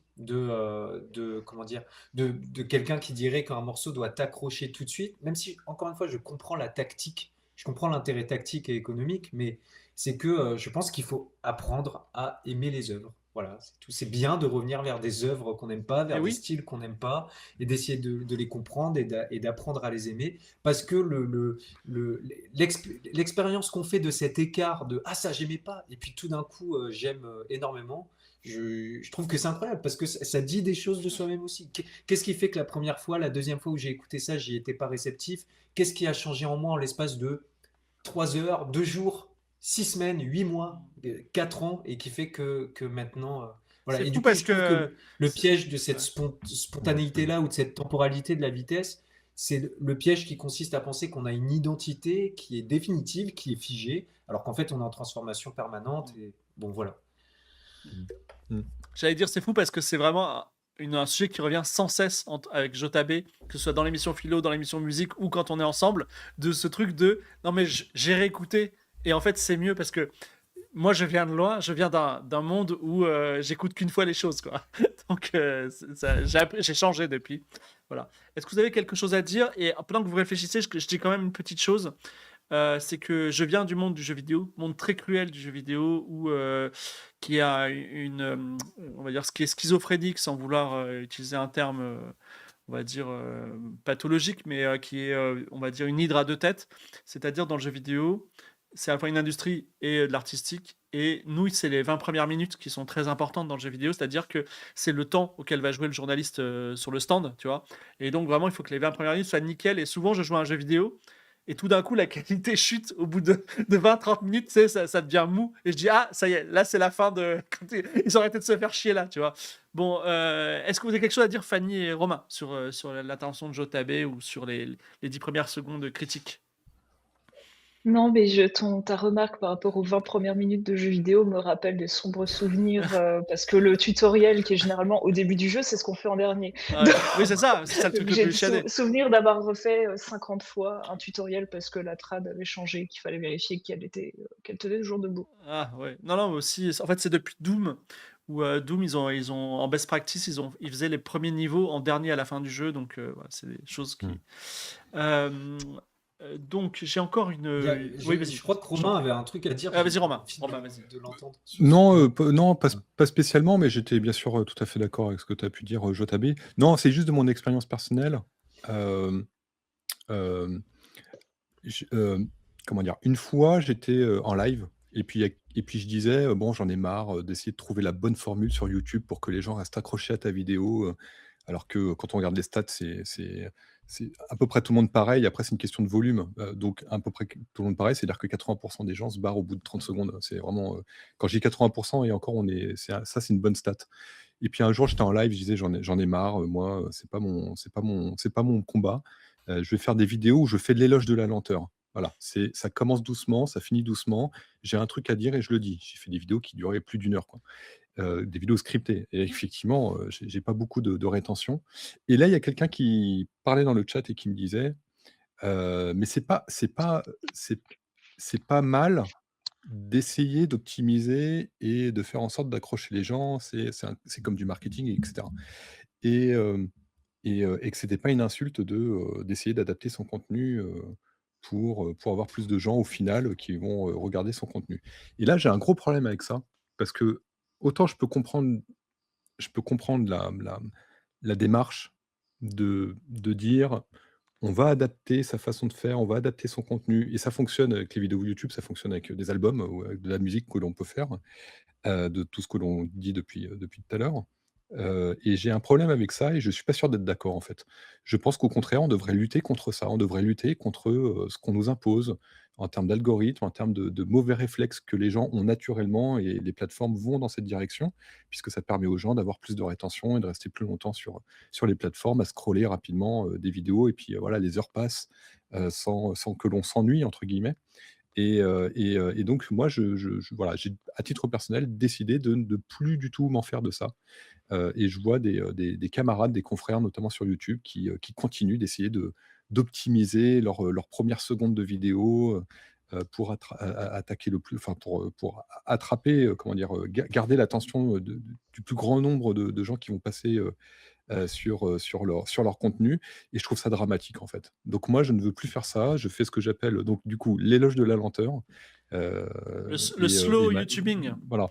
comment dire, de quelqu'un qui dirait qu'un morceau doit t'accrocher tout de suite, même si, encore une fois, je comprends la tactique, je comprends l'intérêt tactique et économique, mais c'est que je pense qu'il faut apprendre à aimer les œuvres. Voilà, c'est tout. C'est bien de revenir vers des œuvres qu'on n'aime pas, Et vers des oui, styles qu'on n'aime pas, et d'essayer de les comprendre et d'apprendre à les aimer. Parce que l'expérience qu'on fait de cet écart de ah, ça, j'aimais pas, et puis tout d'un coup, j'aime énormément, je trouve que c'est incroyable parce que ça dit des choses de soi-même aussi. Qu'est-ce qui fait que la première fois, la deuxième fois où j'ai écouté ça, j'y étais pas réceptif? Qu'est-ce qui a changé en moi en l'espace de 3 heures, 2 jours, 6 semaines, 8 mois, 4 ans, et qui fait que maintenant. Voilà. c'est Et fou du coup, parce je trouve que que le piège de cette ouais. spontanéité-là ou de cette temporalité de la vitesse, c'est le piège qui consiste à penser qu'on a une identité qui est définitive, qui est figée, alors qu'en fait, on est en transformation permanente. Et bon, voilà. Mm. Mm. J'allais dire c'est fou parce que c'est vraiment un sujet qui revient sans cesse avec Jotabé, que ce soit dans l'émission philo, dans l'émission musique ou quand on est ensemble, de ce truc de non mais j'ai réécouté et en fait c'est mieux parce que moi je viens de loin, je viens d'un monde où j'écoute qu'une fois les choses quoi. Donc j'ai changé depuis. Voilà. Est-ce que vous avez quelque chose à dire? Et pendant que vous réfléchissez, je dis quand même une petite chose. C'est que je viens du monde du jeu vidéo, monde très cruel du jeu vidéo, où, qui a on va dire, ce qui est schizophrénique, sans vouloir utiliser un terme, on va dire, pathologique, mais qui est, on va dire, une hydre à deux têtes. C'est-à-dire, dans le jeu vidéo, c'est à la fois une industrie et de l'artistique. Et nous, c'est les 20 premières minutes qui sont très importantes dans le jeu vidéo, c'est-à-dire que c'est le temps auquel va jouer le journaliste sur le stand, tu vois. Et donc, vraiment, il faut que les 20 premières minutes soient nickel. Et souvent, je joue à un jeu vidéo et tout d'un coup, la qualité chute au bout de 20-30 minutes, tu sais, ça devient mou. Et je dis, ah, ça y est, là, c'est la fin de. Ils ont arrêté de se faire chier là, tu vois. Bon, est-ce que vous avez quelque chose à dire, Fanny et Romain, sur l'intervention de Jotabé ou sur les 10 premières secondes critiques? Non, mais ta remarque par rapport aux 20 premières minutes de jeu vidéo me rappelle des sombres souvenirs, parce que le tutoriel qui est généralement au début du jeu, c'est ce qu'on fait en dernier. Ouais. Oui, c'est ça le truc Donc le j'ai plus chiadé. souvenir d'avoir refait 50 fois un tutoriel parce que la trad avait changé, qu'il fallait vérifier qu'elle tenait toujours debout. Ah, ouais. Non, non, mais aussi, en fait, c'est depuis Doom, où Doom, ils ont, en best practice, ils faisaient les premiers niveaux en dernier à la fin du jeu, donc voilà, c'est des choses qui. Mm. Euh, donc, j'ai encore une. Oui, vas-y, Je crois que j'en Romain prie. avait un truc à dire. Vas-y, J'ai pas Romain. envie Romain, vas-y. de l'entendre. Non, Ouais. non, Ouais. pas spécialement, mais j'étais bien sûr tout à fait d'accord avec ce que tu as pu dire, Jotabé. Non, c'est juste de mon expérience personnelle. Euh, euh, j- euh, comment dire, une fois, j'étais en live, et puis je disais, bon, j'en ai marre d'essayer de trouver la bonne formule sur YouTube pour que les gens restent accrochés à ta vidéo, alors que quand on regarde les stats, c'est à peu près tout le monde pareil. Après, c'est une question de volume. Donc, à peu près tout le monde pareil, c'est-à-dire que 80% des gens se barrent au bout de 30 secondes. C'est vraiment, quand je dis 80%, et encore, ça, c'est une bonne stat. Et puis un jour, j'étais en live, je disais, j'en ai marre, moi, c'est pas mon combat. Je vais faire des vidéos où je fais de l'éloge de la lenteur. Voilà, ça commence doucement, ça finit doucement. J'ai un truc à dire et je le dis. J'ai fait des vidéos qui duraient plus d'une heure, quoi. Des vidéos scriptées. Et effectivement, j'ai pas beaucoup de rétention. Et là, il y a quelqu'un qui parlait dans le chat et qui me disait, mais c'est pas mal d'essayer d'optimiser et de faire en sorte d'accrocher les gens. C'est comme du marketing, etc. Et, et que c'était pas une insulte d'essayer d'adapter son contenu pour avoir plus de gens au final qui vont regarder son contenu. Et là, j'ai un gros problème avec ça, parce que autant je peux comprendre la démarche de dire on va adapter sa façon de faire, on va adapter son contenu. Et ça fonctionne avec les vidéos YouTube, ça fonctionne avec des albums ou avec de la musique que l'on peut faire, de tout ce que l'on dit depuis tout à l'heure. Et j'ai un problème avec ça et je suis pas sûr d'être d'accord, en fait. Je pense qu'au contraire, on devrait lutter contre ça. On devrait lutter contre ce qu'on nous impose en termes d'algorithmes, en termes de mauvais réflexes que les gens ont naturellement, et les plateformes vont dans cette direction, puisque ça permet aux gens d'avoir plus de rétention et de rester plus longtemps sur les plateformes, à scroller rapidement des vidéos, et puis voilà, les heures passent sans que l'on «s'ennuie» entre guillemets. Et donc moi, voilà, j'ai, à titre personnel, décidé de ne plus du tout m'en faire de ça. Et je vois des camarades, des confrères, notamment sur YouTube, qui continuent d'essayer d'optimiser leurs premières secondes de vidéo, pour attaquer pour attraper, comment dire, garder l'attention du plus grand nombre de gens qui vont passer sur leur contenu. Et je trouve ça dramatique, en fait. Donc moi, je ne veux plus faire ça. Je fais ce que j'appelle, donc du coup, l'éloge de la lenteur. Le Et slow YouTubing. voilà.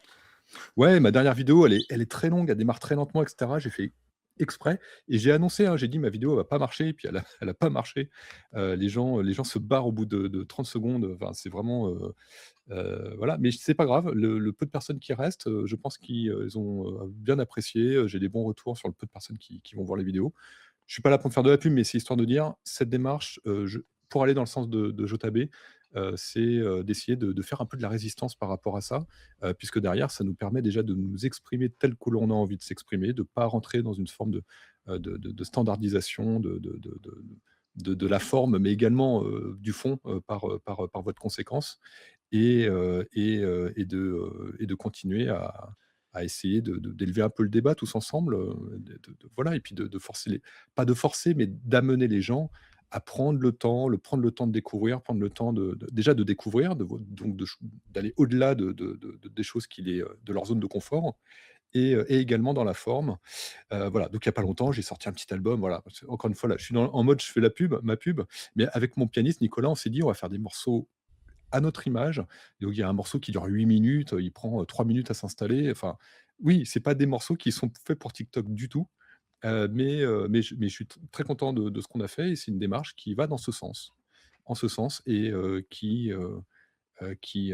Ouais, ma dernière vidéo, elle est très longue, elle démarre très lentement et cetera. J'ai fait exprès et j'ai annoncé, hein, j'ai dit: «Ma vidéo elle va pas marcher» et puis elle a pas marché. Les gens se barrent au bout de 30 secondes, enfin c'est vraiment, voilà, mais c'est pas grave, le peu de personnes qui restent, je pense qu'ils, ils ont, bien apprécié, j'ai des bons retours sur le peu de personnes qui vont voir les vidéos. Je suis pas là pour me faire de la pub, mais c'est histoire de dire, cette démarche, pour aller dans le sens de Jotabé, c'est, d'essayer de faire un peu de la résistance par rapport à ça, puisque derrière, ça nous permet déjà de nous exprimer tel que l'on a envie de s'exprimer, de pas rentrer dans une forme de standardisation de la forme, mais également, du fond, par voie de conséquence et de continuer à essayer d'élever un peu le débat tous ensemble, voilà et puis de forcer les pas de forcer, mais d'amener les gens à prendre le temps de découvrir, prendre le temps déjà de découvrir, donc d'aller au-delà des choses de leur zone de confort et également dans la forme. Voilà, donc il y a pas longtemps, j'ai sorti un petit album, voilà. Encore une fois, là, je suis en mode je fais ma pub, mais avec mon pianiste Nicolas, on s'est dit: «On va faire des morceaux à notre image». Donc il y a un morceau qui dure 8 minutes, il prend, 3 minutes à s'installer. Enfin, oui, c'est pas des morceaux qui sont faits pour TikTok du tout, mais je suis très content de ce qu'on a fait et c'est une démarche qui va dans ce sens. En ce sens et qui, qui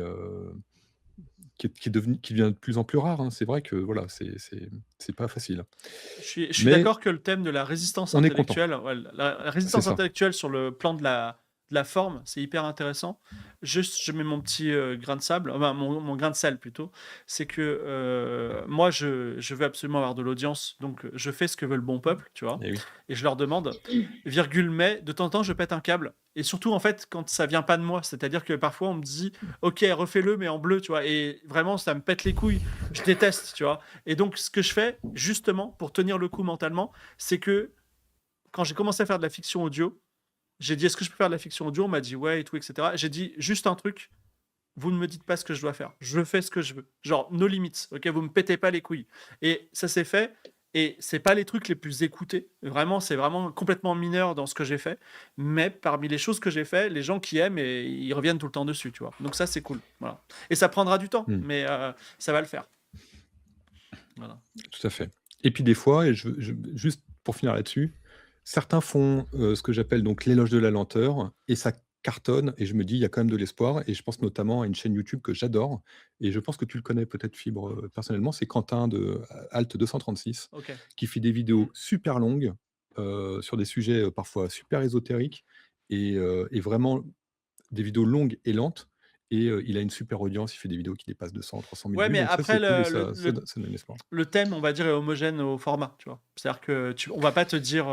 devient de plus en plus rare, hein. C'est vrai que voilà, c'est pas facile. Je suis Mais d'accord que le thème de la résistance on est content, intellectuelle, ouais, la c'est résistance ça. intellectuelle sur le plan de la forme, c'est hyper intéressant. Juste, je mets mon petit grain de sable, enfin, mon grain de sel plutôt. C'est que moi, je veux absolument avoir de l'audience, donc je fais ce que veut le bon peuple, tu vois. Et oui. Et je leur demande, virgule, mais de temps en temps, je pète un câble. Et surtout, en fait, quand ça vient pas de moi, c'est-à-dire que parfois, on me dit, ok, refais-le, mais en bleu, tu vois. Et vraiment, ça me pète les couilles. Je déteste, tu vois. Et donc, ce que je fais, justement, pour tenir le coup mentalement, c'est que quand j'ai commencé à faire de la fiction audio, j'ai dit, est-ce que je peux faire de la fiction audio? On m'a dit, ouais, et tout, etc. J'ai dit, juste un truc, vous ne me dites pas ce que je dois faire. Je fais ce que je veux. Genre, no limits, ok? Vous me pétez pas les couilles. Et ça s'est fait. Et c'est pas les trucs les plus écoutés. Vraiment, c'est vraiment complètement mineur dans ce que j'ai fait. Mais parmi les choses que j'ai fait, les gens qui aiment, et ils reviennent tout le temps dessus, tu vois. Donc ça, c'est cool. Voilà. Et ça prendra du temps, Mmh. mais ça va le faire. Voilà. Tout à fait. Et puis des fois et juste pour finir là-dessus, certains font, ce que j'appelle donc l'éloge de la lenteur et ça cartonne et je me dis: «Il y a quand même de l'espoir» et je pense notamment à une chaîne YouTube que j'adore et je pense que tu le connais peut-être Fibre, personnellement, c'est Quentin de Alt 236 Ok. qui fait des vidéos super longues, sur des sujets, parfois super ésotériques et vraiment des vidéos longues et lentes et il a une super audience, il fait des vidéos qui dépassent 200-300 000 Ouais, vues mais donc ça c'est après, cool et le, ça le, ça le, donne ça donne espoir. le thème, on va dire, est homogène au format, tu vois. C'est-à-dire que on va pas te dire,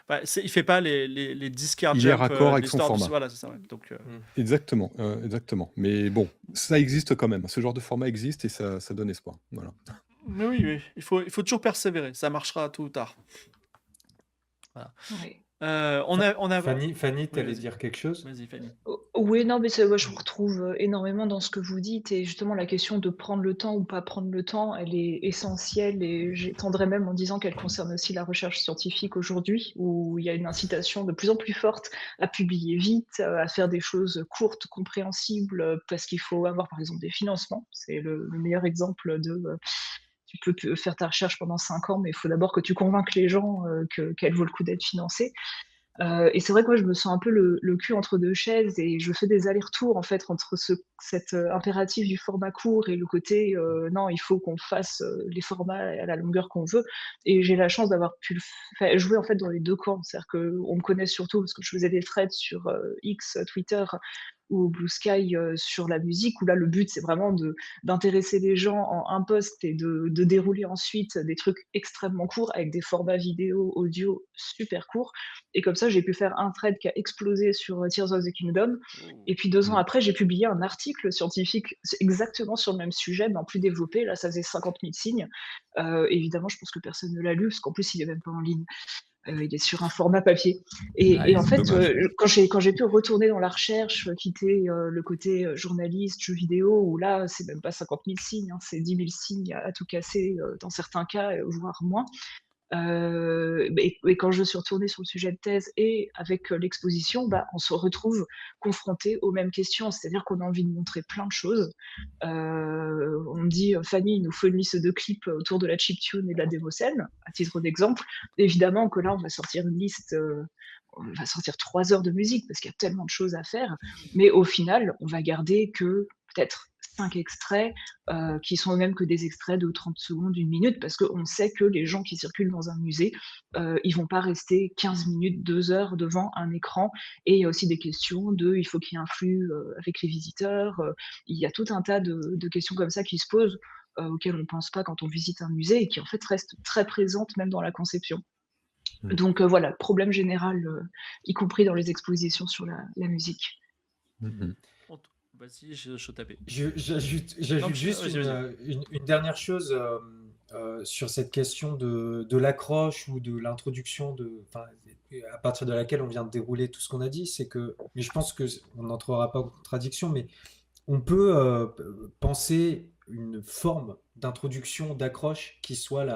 bah, il fait pas les 10 car Il est jump raccord de avec son l'histoire du, format. voilà, c'est ça. Ouais. Donc, Mmh. Exactement, exactement. Mais bon, ça existe quand même. Ce genre de format existe et ça donne espoir. Voilà. mais oui, oui, il faut toujours persévérer. Ça marchera tôt ou tard. Voilà. Ouais. On a. Fanny, Oui, tu allais vas-y, dire quelque chose? vas-y, Fanny. Oui, non, mais c'est ouais, je vous retrouve, énormément dans ce que vous dites et justement la question de prendre le temps ou pas prendre le temps, elle est essentielle et j'étendrai même en disant qu'elle concerne aussi la recherche scientifique aujourd'hui, où il y a une incitation de plus en plus forte à publier vite, à faire des choses courtes, compréhensibles, parce qu'il faut avoir par exemple des financements. C'est le meilleur exemple de, tu peux te faire ta recherche pendant 5 ans, mais il faut d'abord que tu convainques les gens, qu'elle vaut le coup d'être financée. Et c'est vrai que moi, je me sens un peu le cul entre 2 chaises et je fais des allers-retours, en fait, entre cet, impératif du format court et le côté, non, il faut qu'on fasse, les formats à la longueur qu'on veut et j'ai la chance d'avoir pu jouer, en fait, dans les 2 camps. C'est-à-dire qu'on me connaît surtout parce que je faisais des threads sur, X, Twitter ou Blue Sky, sur la musique où là, le but, c'est vraiment d'intéresser les gens en un post et de dérouler ensuite des trucs extrêmement courts avec des formats vidéo, audio super courts et comme ça, j'ai pu faire un thread qui a explosé sur Tears of the Kingdom. Oh. Et puis 2 ans Mmh. après, j'ai publié un article scientifique exactement sur le même sujet, mais en plus développé. Là, ça faisait 50 000 signes. Évidemment, je pense que personne ne l'a lu, parce qu'en plus, il est même pas en ligne. Il est sur un format papier. Et en C'est fait, dommage. quand j'ai pu retourner dans la recherche, quitter le côté journaliste, jeu vidéo, où là, c'est même pas 50 000 signes, hein, c'est 10 000 signes à tout casser dans certains cas, voire moins. Et quand je suis retournée sur le sujet de thèse et avec l'exposition, on se retrouve confronté aux mêmes questions. C'est-à-dire qu'on a envie de montrer plein de choses. On me dit: «Fanny, il nous faut une liste de clips autour de la chiptune et de la démocène», à titre d'exemple. Évidemment que là, on va sortir une liste, on va sortir 3 heures de musique parce qu'il y a tellement de choses à faire. Mais au final, on va garder que peut-être 5 extraits qui sont eux-mêmes que des extraits de 30 secondes, 1 minute, parce qu'on sait que les gens qui circulent dans un musée, ils vont pas rester 15 minutes, 2 heures devant un écran. Et il y a aussi des questions de, il faut qu'il y ait un flux avec les visiteurs. Il y a tout un tas de questions comme ça qui se posent, auxquelles on ne pense pas quand on visite un musée et qui en fait restent très présentes même dans la conception. Donc voilà, problème général, y compris dans les expositions sur la musique. Vas-y, je tapais. J'ajoute Non, juste vas-y. une dernière chose sur cette question de l'accroche ou de l'introduction, à partir de laquelle on vient de dérouler tout ce qu'on a dit, c'est que, mais je pense qu'on n'entrera pas en contradiction, mais on peut penser une forme d'introduction, d'accroche qui soit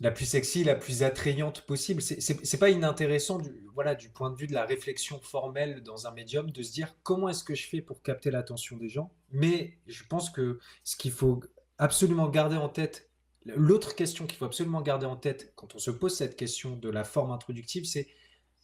la plus sexy, la plus attrayante possible. C'est pas inintéressant du point de vue de la réflexion formelle dans un médium de se dire comment est-ce que je fais pour capter l'attention des gens. Mais je pense que ce qu'il faut absolument garder en tête, l'autre question qu'il faut absolument garder en tête quand on se pose cette question de la forme introductive, c'est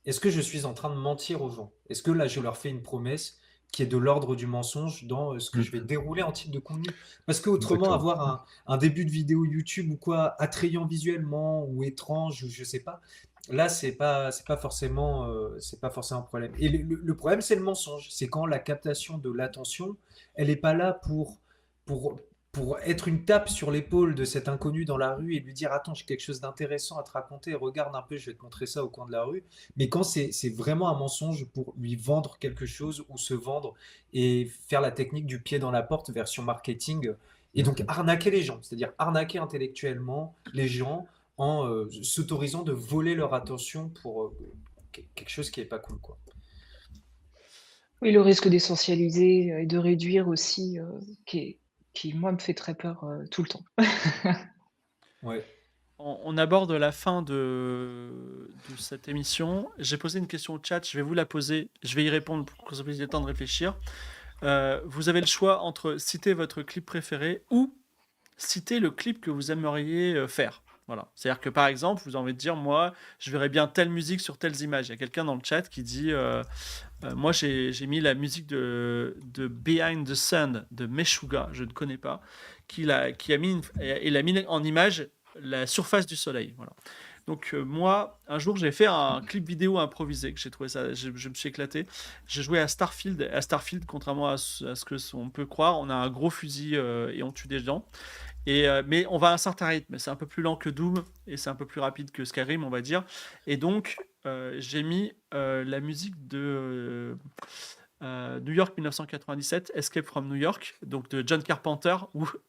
est-ce que je suis en train de mentir aux gens? Est-ce que là, je leur fais une promesse qui est de l'ordre du mensonge dans ce que je vais dérouler en type de contenu? Parce qu'autrement, Exactement. avoir un début de vidéo YouTube ou quoi, attrayant visuellement ou étrange, ou je sais pas, là, c'est pas forcément un problème. Et le problème, c'est le mensonge. C'est quand la captation de l'attention, elle n'est pas là pour, pour être une tape sur l'épaule de cet inconnu dans la rue et lui dire attends, j'ai quelque chose d'intéressant à te raconter, regarde un peu, je vais te montrer ça au coin de la rue. Mais quand c'est vraiment un mensonge pour lui vendre quelque chose ou se vendre et faire la technique du pied dans la porte version marketing, et donc arnaquer les gens, c'est-à-dire arnaquer intellectuellement les gens en s'autorisant de voler leur attention pour quelque chose qui est pas cool, quoi. Oui, le risque d'essentialiser et de réduire aussi, qui moi me fait très peur tout le temps. Ouais. On aborde la fin de cette émission. J'ai posé une question au chat, je vais vous la poser, je vais y répondre pour que vous ayez le temps de réfléchir. Vous avez le choix entre citer votre clip préféré ou citer le clip que vous aimeriez faire. Voilà. C'est-à-dire que par exemple, vous avez envie de dire, moi, je verrais bien telle musique sur telles images. Il y a quelqu'un dans le chat qui dit, moi j'ai mis la musique de Behind the Sun de Meshuggah, je ne connais pas, qui a mis, il a mis en image la surface du soleil. Voilà. Donc moi, un jour, j'ai fait un clip vidéo improvisé, que j'ai trouvé ça, je me suis éclaté. J'ai joué à Starfield. À Starfield, contrairement à ce que on peut croire, on a un gros fusil et on tue des gens. Mais on va à un certain rythme. C'est un peu plus lent que Doom et c'est un peu plus rapide que Skyrim, on va dire. Et donc, j'ai mis la musique de New York 1997, Escape from New York, donc de John Carpenter,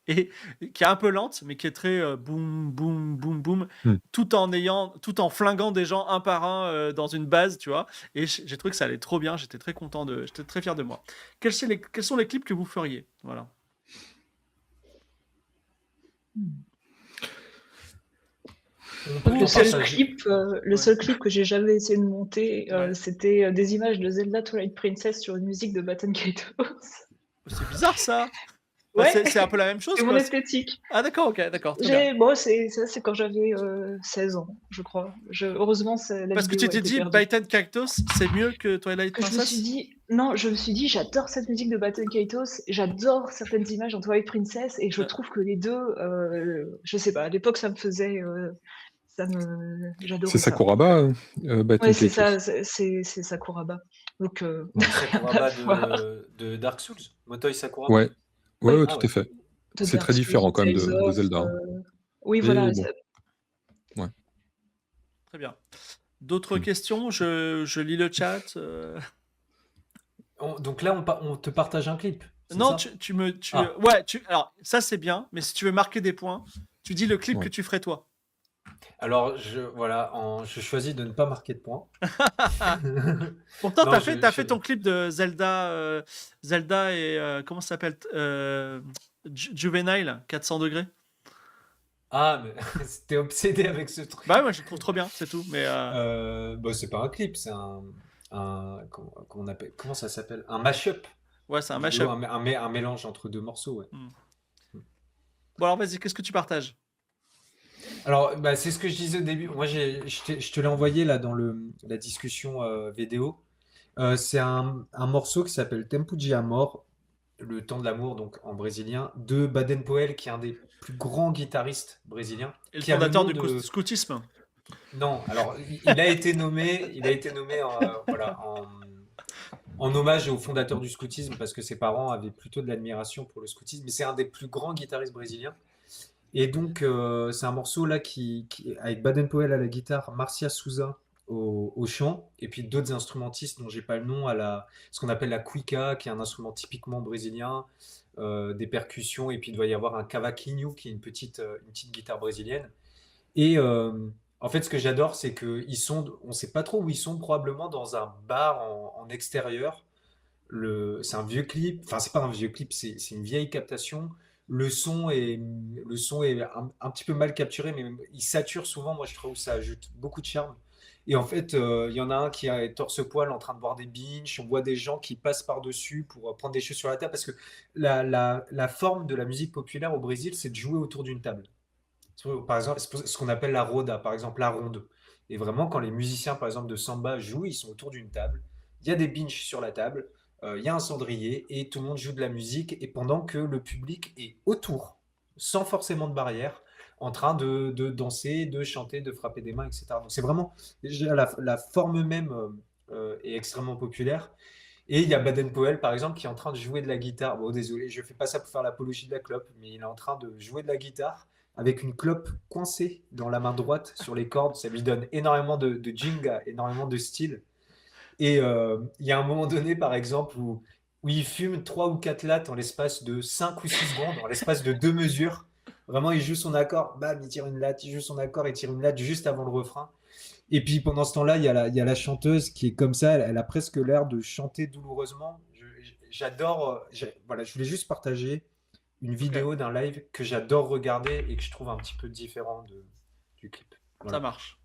et qui est un peu lente, mais qui est très boum, boum, boum, boum, tout en flinguant des gens un par un dans une base, tu vois. Et j'ai trouvé que ça allait trop bien. J'étais très fier de moi. Quels sont les clips que vous feriez? Voilà. Le seul clip que j'ai jamais essayé de monter, c'était des images de Zelda Twilight Princess sur une musique de Baton Kaitos. C'est bizarre ça. Ouais, c'est un peu la même chose. c'est mon esthétique. Ah d'accord, ok, d'accord. Très bien. Bon, c'est quand j'avais 16 ans, je crois. Heureusement, la Parce que tu vidéo a t'es été dit perdue. Baton Kaitos, c'est mieux que Twilight Princess. Je me suis dit, j'adore cette musique de Baton Kaitos, j'adore certaines images en Twilight Princess, et je trouve que les deux, je sais pas, à l'époque, ça me faisait, j'adorais C'est ça. Sakuraba, Baton Ouais, c'est Kaitos. ça, c'est Sakuraba. Donc, Sakuraba de Dark Souls, Motoi Sakuraba. Ouais, ouais, Oui. tout à fait. De C'est Dark très Souls, différent quand même Tales de of, Zelda. Hein. oui, Et voilà. bon. Ouais. Très bien. D'autres questions? Je lis le chat. Donc là, on te partage un clip. Non, ça ouais, alors ça c'est bien, mais si tu veux marquer des points, tu dis le clip que tu ferais toi. Alors, je choisis de ne pas marquer de points. Pourtant, t'as fait ton clip de Zelda, et comment ça s'appelle, Juvenile, 400 degrés. Ah, mais tu obsédé avec ce Bah ouais, truc. moi je le trouve trop bien, c'est tout. Mais Bah, c'est pas un clip, c'est comment on appelle, comment ça s'appelle? Un mashup ouais, c'est un vidéo, mashup. un mélange entre deux morceaux, ouais. Hmm. Bon alors vas-y, qu'est-ce que tu partages? Alors, bah, c'est ce que je disais au début. Moi, je te l'ai envoyé là dans la discussion vidéo. C'est un morceau qui s'appelle Tempo de Amor, le temps de l'amour, donc en brésilien, de Baden Powell, qui est un des plus grands guitaristes brésiliens, Et le qui a le fondateur nom du de. scoutisme. Non, alors il a été nommé voilà, en hommage au fondateur du scoutisme parce que ses parents avaient plutôt de l'admiration pour le scoutisme, mais c'est un des plus grands guitaristes brésiliens. Et donc, c'est un morceau là avec Baden Powell à la guitare, Marcia Souza au chant, et puis d'autres instrumentistes dont j'ai pas le nom, ce qu'on appelle la cuica, qui est un instrument typiquement brésilien, des percussions, et puis il doit y avoir un cavaquinho, qui est une petite guitare brésilienne. Et en fait, ce que j'adore, c'est on ne sait pas trop où ils sont, probablement dans un bar en extérieur. C'est un vieux clip, enfin c'est pas un vieux clip, c'est une vieille captation. Le son est un petit peu mal capturé, mais il sature souvent. Moi, je trouve que ça ajoute beaucoup de charme. Et en fait, il y en a un qui est torse-poil en train de boire des binges. On voit des gens qui passent par-dessus pour prendre des choses sur la table. Parce que la forme de la musique populaire au Brésil, c'est de jouer autour d'une table. Par exemple, c'est ce qu'on appelle la roda, par exemple la ronde. Et vraiment, quand les musiciens, par exemple, de samba jouent, ils sont autour d'une table. Il y a des binges sur la table, il y a un cendrier et tout le monde joue de la musique. Et pendant que le public est autour, sans forcément de barrière, en train de danser, de chanter, de frapper des mains, etc. Donc c'est vraiment déjà la forme même est extrêmement populaire. Et il y a Baden Powell, par exemple, qui est en train de jouer de la guitare. Bon, désolé, je ne fais pas ça pour faire l'apologie de la clope, mais il est en train de jouer de la guitare avec une clope coincée dans la main droite sur les cordes. Ça lui donne énormément de jinga, énormément de style. Et il y a un moment donné, par exemple, où il fume 3 ou 4 lattes en l'espace de 5 ou 6 secondes, en l'espace de 2 mesures. Vraiment, il joue son accord, bam, il tire une latte, il joue son accord, il tire une latte juste avant le refrain. Et puis pendant ce temps-là, il y a la chanteuse qui est comme ça, elle a presque l'air de chanter douloureusement. J'adore, voilà, je voulais juste partager une Ok, vidéo d'un live que j'adore regarder et que je trouve un petit peu différent du clip. ça Voilà. marche.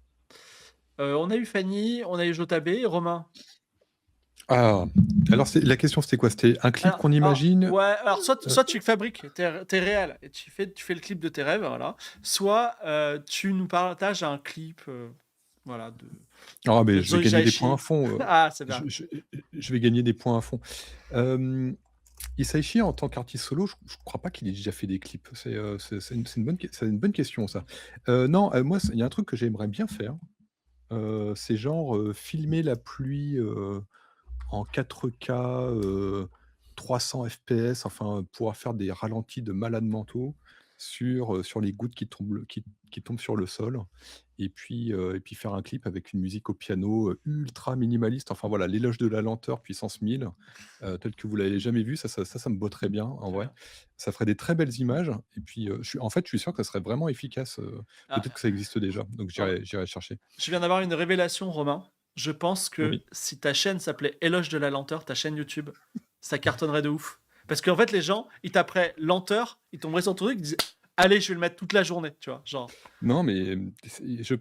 On a eu Fanny, on a eu Jotabe, Romain. Ah, alors la question c'était quoi? C'était un clip qu'on imagine? Ouais, alors euh, soit tu fabriques tes réels et tu fais le clip de tes rêves, voilà. Soit tu nous partages un clip, voilà, Ah, mais de je vais Zoé gagner des points à Jaishi. fond. Ah, c'est bien. Je vais gagner des points à fond. Isaichi, en tant qu'artiste solo, je ne crois pas qu'il ait déjà fait des clips. C'est une bonne question, ça. Non, moi, il y a un truc que j'aimerais bien faire. C'est genre filmer la pluie en 4K, 300 FPS, enfin, pouvoir faire des ralentis de malades mentaux sur les gouttes qui tombent sur le sol et puis faire un clip avec une musique au piano, ultra minimaliste. Enfin voilà, l'éloge de la lenteur puissance 1000, tel que vous l'avez jamais vu, ça me botterait bien en Très vrai. bien. Ça ferait des très belles images et puis, je suis sûr que ça serait vraiment efficace, Ah, peut-être que ça existe déjà, donc non, j'irai chercher. je viens d'avoir une révélation, Romain. Je pense que Oui. si ta chaîne s'appelait Éloge de la lenteur, ta chaîne YouTube, ça cartonnerait de ouf. Parce qu'en fait, les gens, ils taperaient lenteur, ils tomberaient sur ton truc, ils disaient allez, je vais le mettre toute la journée, tu vois. Genre, Non, mais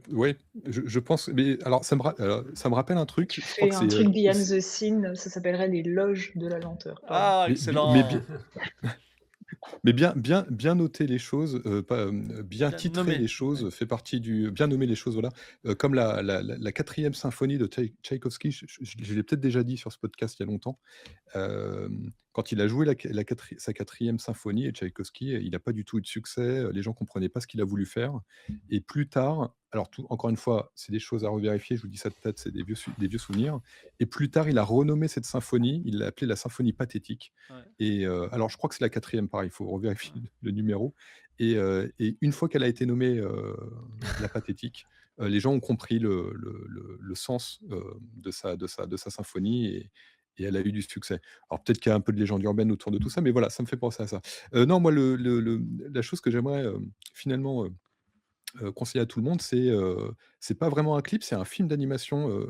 ouais, je pense, mais alors ça me rappelle un truc, Tu je crois fais que un c'est, truc behind the scene, ça s'appellerait les loges de la lenteur. Pardon. ah, mais bien, excellent. mais bien noter les choses, pas, bien Bien titrer nommé. les choses, fait partie du bien nommer les choses, voilà. Comme la 4e symphonie de Tchaïkovski, je l'ai peut-être déjà dit sur ce podcast il y a longtemps. Quand il a joué sa 4e symphonie et Tchaïkovski, il n'a pas du tout eu de succès, les gens comprenaient pas ce qu'il a voulu faire et plus tard, alors encore une fois, c'est des choses à revérifier, je vous dis ça de tête, c'est des vieux souvenirs et plus tard, il a renommé cette symphonie, il l'a appelée la symphonie pathétique Ouais, et alors je crois que c'est la 4e, pareil, il faut revérifier ouais. le numéro et une fois qu'elle a été nommée, la pathétique, les gens ont compris le sens, de sa symphonie et elle a eu du succès. Alors peut-être qu'il y a un peu de légende urbaine autour de tout ça, mais voilà, ça me fait penser à ça. Non, moi, la chose que j'aimerais, finalement, conseiller à tout le monde, c'est pas vraiment un clip, c'est un film d'animation,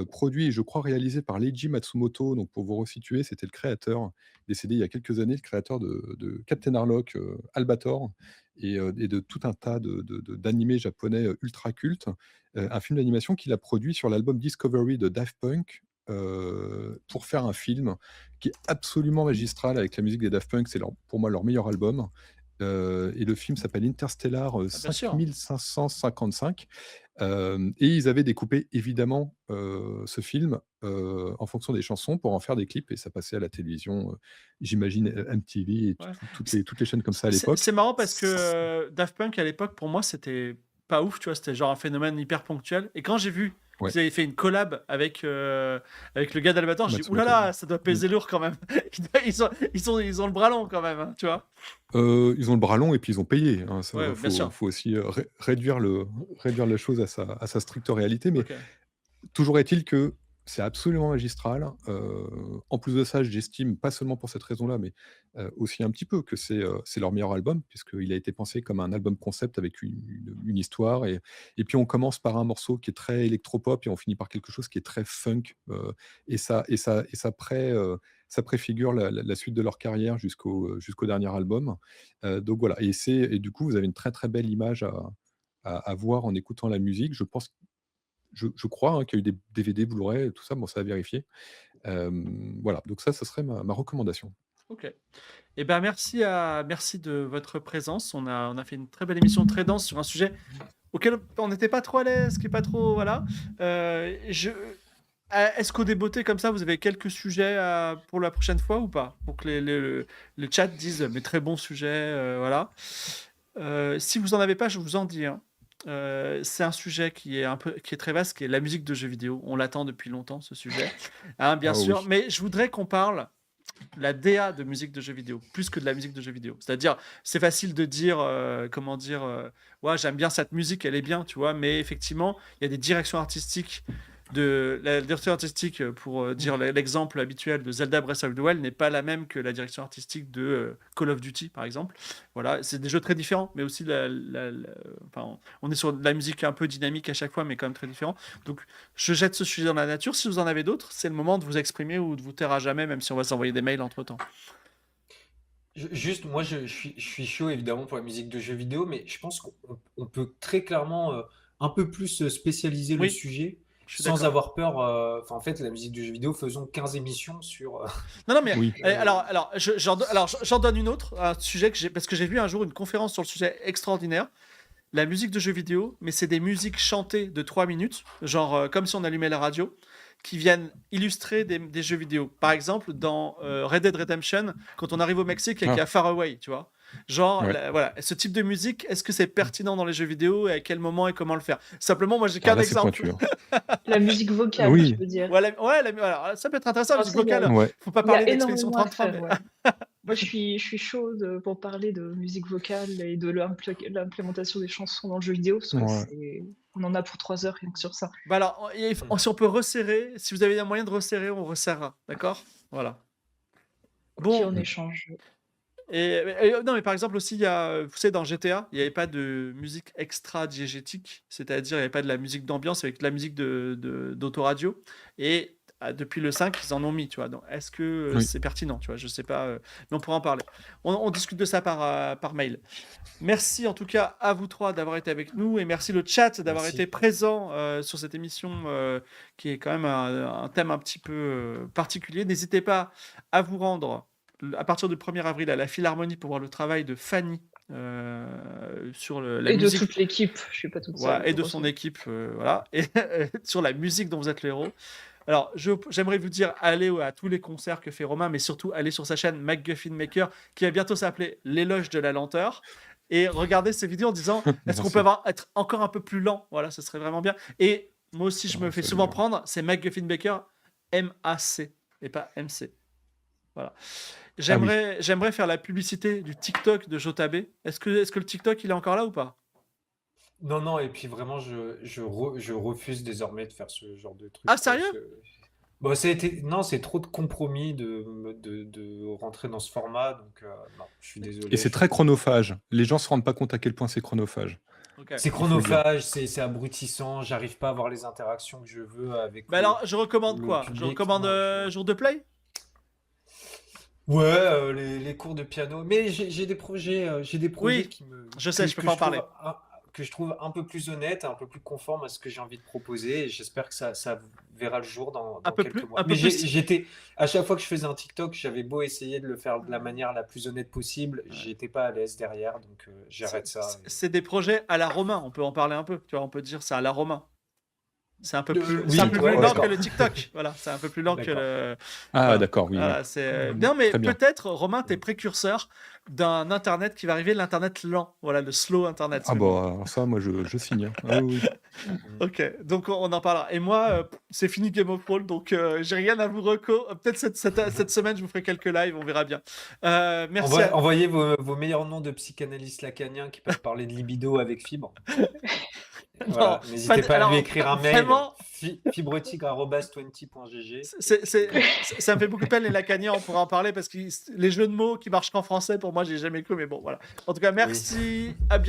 produit et je crois réalisé par Leiji Matsumoto. Donc pour vous resituer, c'était le créateur, décédé il y a quelques années, le créateur de Captain Harlock, Albator et de tout un tas d'animés japonais, ultra cultes. Un film d'animation qu'il a produit sur l'album Discovery de Daft Punk, pour faire un film qui est absolument magistral avec la musique des Daft Punk. C'est pour moi leur meilleur album. Et le film s'appelle Interstellar, Ah, bien sûr. 5555. Et ils avaient découpé évidemment, ce film, en fonction des chansons pour en faire des clips et ça passait à la télévision, j'imagine, MTV et Ouais. toutes les chaînes comme ça à l'époque. C'est marrant parce que C Daft Punk à l'époque, pour moi, c'était pas ouf, tu vois, c'était genre un phénomène hyper ponctuel. Et quand j'ai vu Ouais, qu'ils avaient fait une collab avec le gars d'Albator, j'ai dit Matsumoto. oulala, ça doit Mmh. peser lourd quand même. Ils ont le bras long quand même, hein, tu vois. Ils ont le bras long et puis ils ont payé, hein, ça Ouais, bien sûr. faut aussi, réduire la chose à sa stricte réalité, mais Ok. toujours est-il que c'est absolument magistral. En plus de ça, j'estime, pas seulement pour cette raison-là, mais aussi un petit peu que c'est leur meilleur album, puisqu'il a été pensé comme un album concept avec une histoire et puis on commence par un morceau qui est très électropop et on finit par quelque chose qui est très funk, ça préfigure la suite de leur carrière jusqu'au dernier album. Donc voilà et du coup, vous avez une très, très belle image à voir en écoutant la musique. Je crois, hein, qu'il y a eu des DVD, Blu-ray, tout ça, bon, ça à vérifier. Voilà, donc ça serait ma recommandation. Ok. Eh ben merci de votre présence. On a fait une très belle émission très dense sur un sujet auquel on n'était pas trop à l'aise, qui est pas trop voilà. Est-ce qu'au débeauté comme ça, vous avez quelques sujets pour la prochaine fois ou pas? Pour que le chat dise mais très bon sujet, voilà. Si vous en avez pas, je vous en dis, hein. C'est un sujet qui est très vaste, qui est la musique de jeux vidéo. On l'attend depuis longtemps, ce sujet, hein, bien Ah sûr. oui. Mais je voudrais qu'on parle la DA de musique de jeux vidéo, plus que de la musique de jeux vidéo. C'est-à-dire, c'est facile de dire, comment dire, ouais, j'aime bien cette musique, elle est bien, tu vois, mais effectivement, il y a des directions artistiques. La direction artistique, pour dire l'exemple habituel de Zelda Breath of the Wild, n'est pas la même que la direction artistique de Call of Duty, par exemple. Voilà, c'est des jeux très différents, mais aussi enfin, on est sur de la musique un peu dynamique à chaque fois, mais quand même très différent. Donc, je jette ce sujet dans la nature. Si vous en avez d'autres, c'est le moment de vous exprimer ou de vous taire à jamais, même si on va s'envoyer des mails entre-temps. Juste, moi, je suis chaud évidemment pour la musique de jeux vidéo, mais je pense qu'on peut très clairement un peu plus spécialiser le Oui, sujet je suis sans d'accord. avoir peur. Enfin, en fait, la musique de jeux vidéo, faisons 15 émissions sur. Non, non, mais Oui. j'en donne une autre, un sujet parce que j'ai vu un jour une conférence sur le sujet extraordinaire. La musique de jeux vidéo, mais c'est des musiques chantées de 3 minutes, genre comme si on allumait la radio, qui viennent illustrer des jeux vidéo. Par exemple, dans Red Dead Redemption, quand on arrive au Mexique et qu'il y Ah, a Far Away, tu vois. Genre, ouais. voilà, ce type de musique, est-ce que c'est pertinent dans les jeux vidéo et à quel moment et comment le faire? Simplement, moi, j'ai Alors qu'un là, c'est exemple. pointu, hein. La musique vocale, tu Oui, veux dire? Alors, ça peut être intéressant, la Ah musique ça, vocale. ouais. Faut pas il y a parler d'Expédition énormément à 33, faire, mais ouais. Moi, je suis chaude pour parler de musique vocale et de l'implémentation des chansons dans le jeu vidéo, parce que Ouais. on en a pour 3 heures rien que sur ça. bah alors, si on peut resserrer, si vous avez un moyen de resserrer, on resserrera, d'accord? Voilà. OK, Bon, on Mmh. échange. non, mais par exemple aussi, il y a, vous savez, dans GTA, il n'y avait pas de musique extra-diégétique, c'est-à-dire il n'y avait pas de la musique d'ambiance avec de la musique d'autoradio. Et depuis le 5, ils en ont mis, tu vois. Donc, est-ce que Oui. c'est pertinent, tu vois? Je sais pas, mais on pourra en parler. On discute de ça par mail. Merci en tout cas à vous trois d'avoir été avec nous et merci le chat d'avoir Merci. été présent sur cette émission qui est quand même un thème un petit peu particulier. N'hésitez pas à vous rendre à partir du 1er avril à la Philharmonie pour voir le travail de Fanny sur la Et de musique toute l'équipe, je suis pas toute seule, et de son heureusement. équipe, voilà, et sur la musique dont vous êtes le héros. Alors, j'aimerais vous dire, allez à tous les concerts que fait Romain, mais surtout, allez sur sa chaîne McGuffin Maker, qui va bientôt s'appeler L'éloge de la lenteur. Et regardez ces vidéos en disant, est-ce qu'on peut Merci. être encore un peu plus lent? Voilà, ce serait vraiment bien. Et moi aussi, je me fais souvent Absolument. prendre, c'est McGuffin Maker, MAC, et pas MC. Voilà. Ah oui. J'aimerais faire la publicité du TikTok de Jotabé. Est-ce que le TikTok, il est encore là ou pas? Non, non, et puis vraiment, je refuse désormais de faire ce genre de truc, Ah, quoi. sérieux? Bon, non, c'est trop de compromis de rentrer dans ce format, donc non, je suis Et désolé, c'est très chronophage. Les gens se rendent pas compte à quel point c'est chronophage. Ok. C'est il faut le dire. chronophage, c'est abrutissant, j'arrive pas à avoir les interactions que je veux avec Bah alors, je recommande le quoi? Je public. recommande Moi, jour de play? Ouais, les cours de piano. Mais j'ai des projets Oui, je sais, je peux pas en parler. que je trouve un peu plus honnêtes, un peu plus conformes à ce que j'ai envie de proposer. Et j'espère que ça verra le jour Un dans peu quelques plus, mois. un Mais peu plus. à chaque fois que je faisais un TikTok, j'avais beau essayer de le faire de la manière la plus honnête possible, Ouais. j'étais pas à l'aise derrière, donc j'arrête ça. C'est des projets à la Romain, on peut en parler un peu. Tu vois, on peut dire c'est à la Romain. C'est un peu plus, Oui, c'est un peu ouais, plus lent que d'accord. le TikTok. Voilà, c'est un peu plus lent que D'accord. le. Ah, Voilà. d'accord, oui, Voilà, ouais. c'est bien, mais Très bien. peut-être, Romain, t'es précurseur d'un Internet qui va arriver, l'internet lent. Voilà, le slow Internet. Ah Mais bah, bon. alors ça, moi, je signe. Hein. Ah oui, oui. Ok, donc on en parlera. Et moi, c'est fini Game of Thrones, donc j'ai rien à vous reco. Peut-être cette semaine, je vous ferai quelques lives, on verra bien. Merci. Envoyez vos meilleurs noms de psychanalystes lacaniens qui peuvent parler de libido avec fibre. Voilà, Non, n'hésitez pas à alors, lui écrire un mail, vraiment, fibretigre@20.gg. ça me fait beaucoup de peine les lacaniens, on pourra en parler parce que les jeux de mots qui marchent qu'en français, pour moi, j'ai jamais cru, mais bon, voilà. En tout cas, Oui. merci, à bientôt.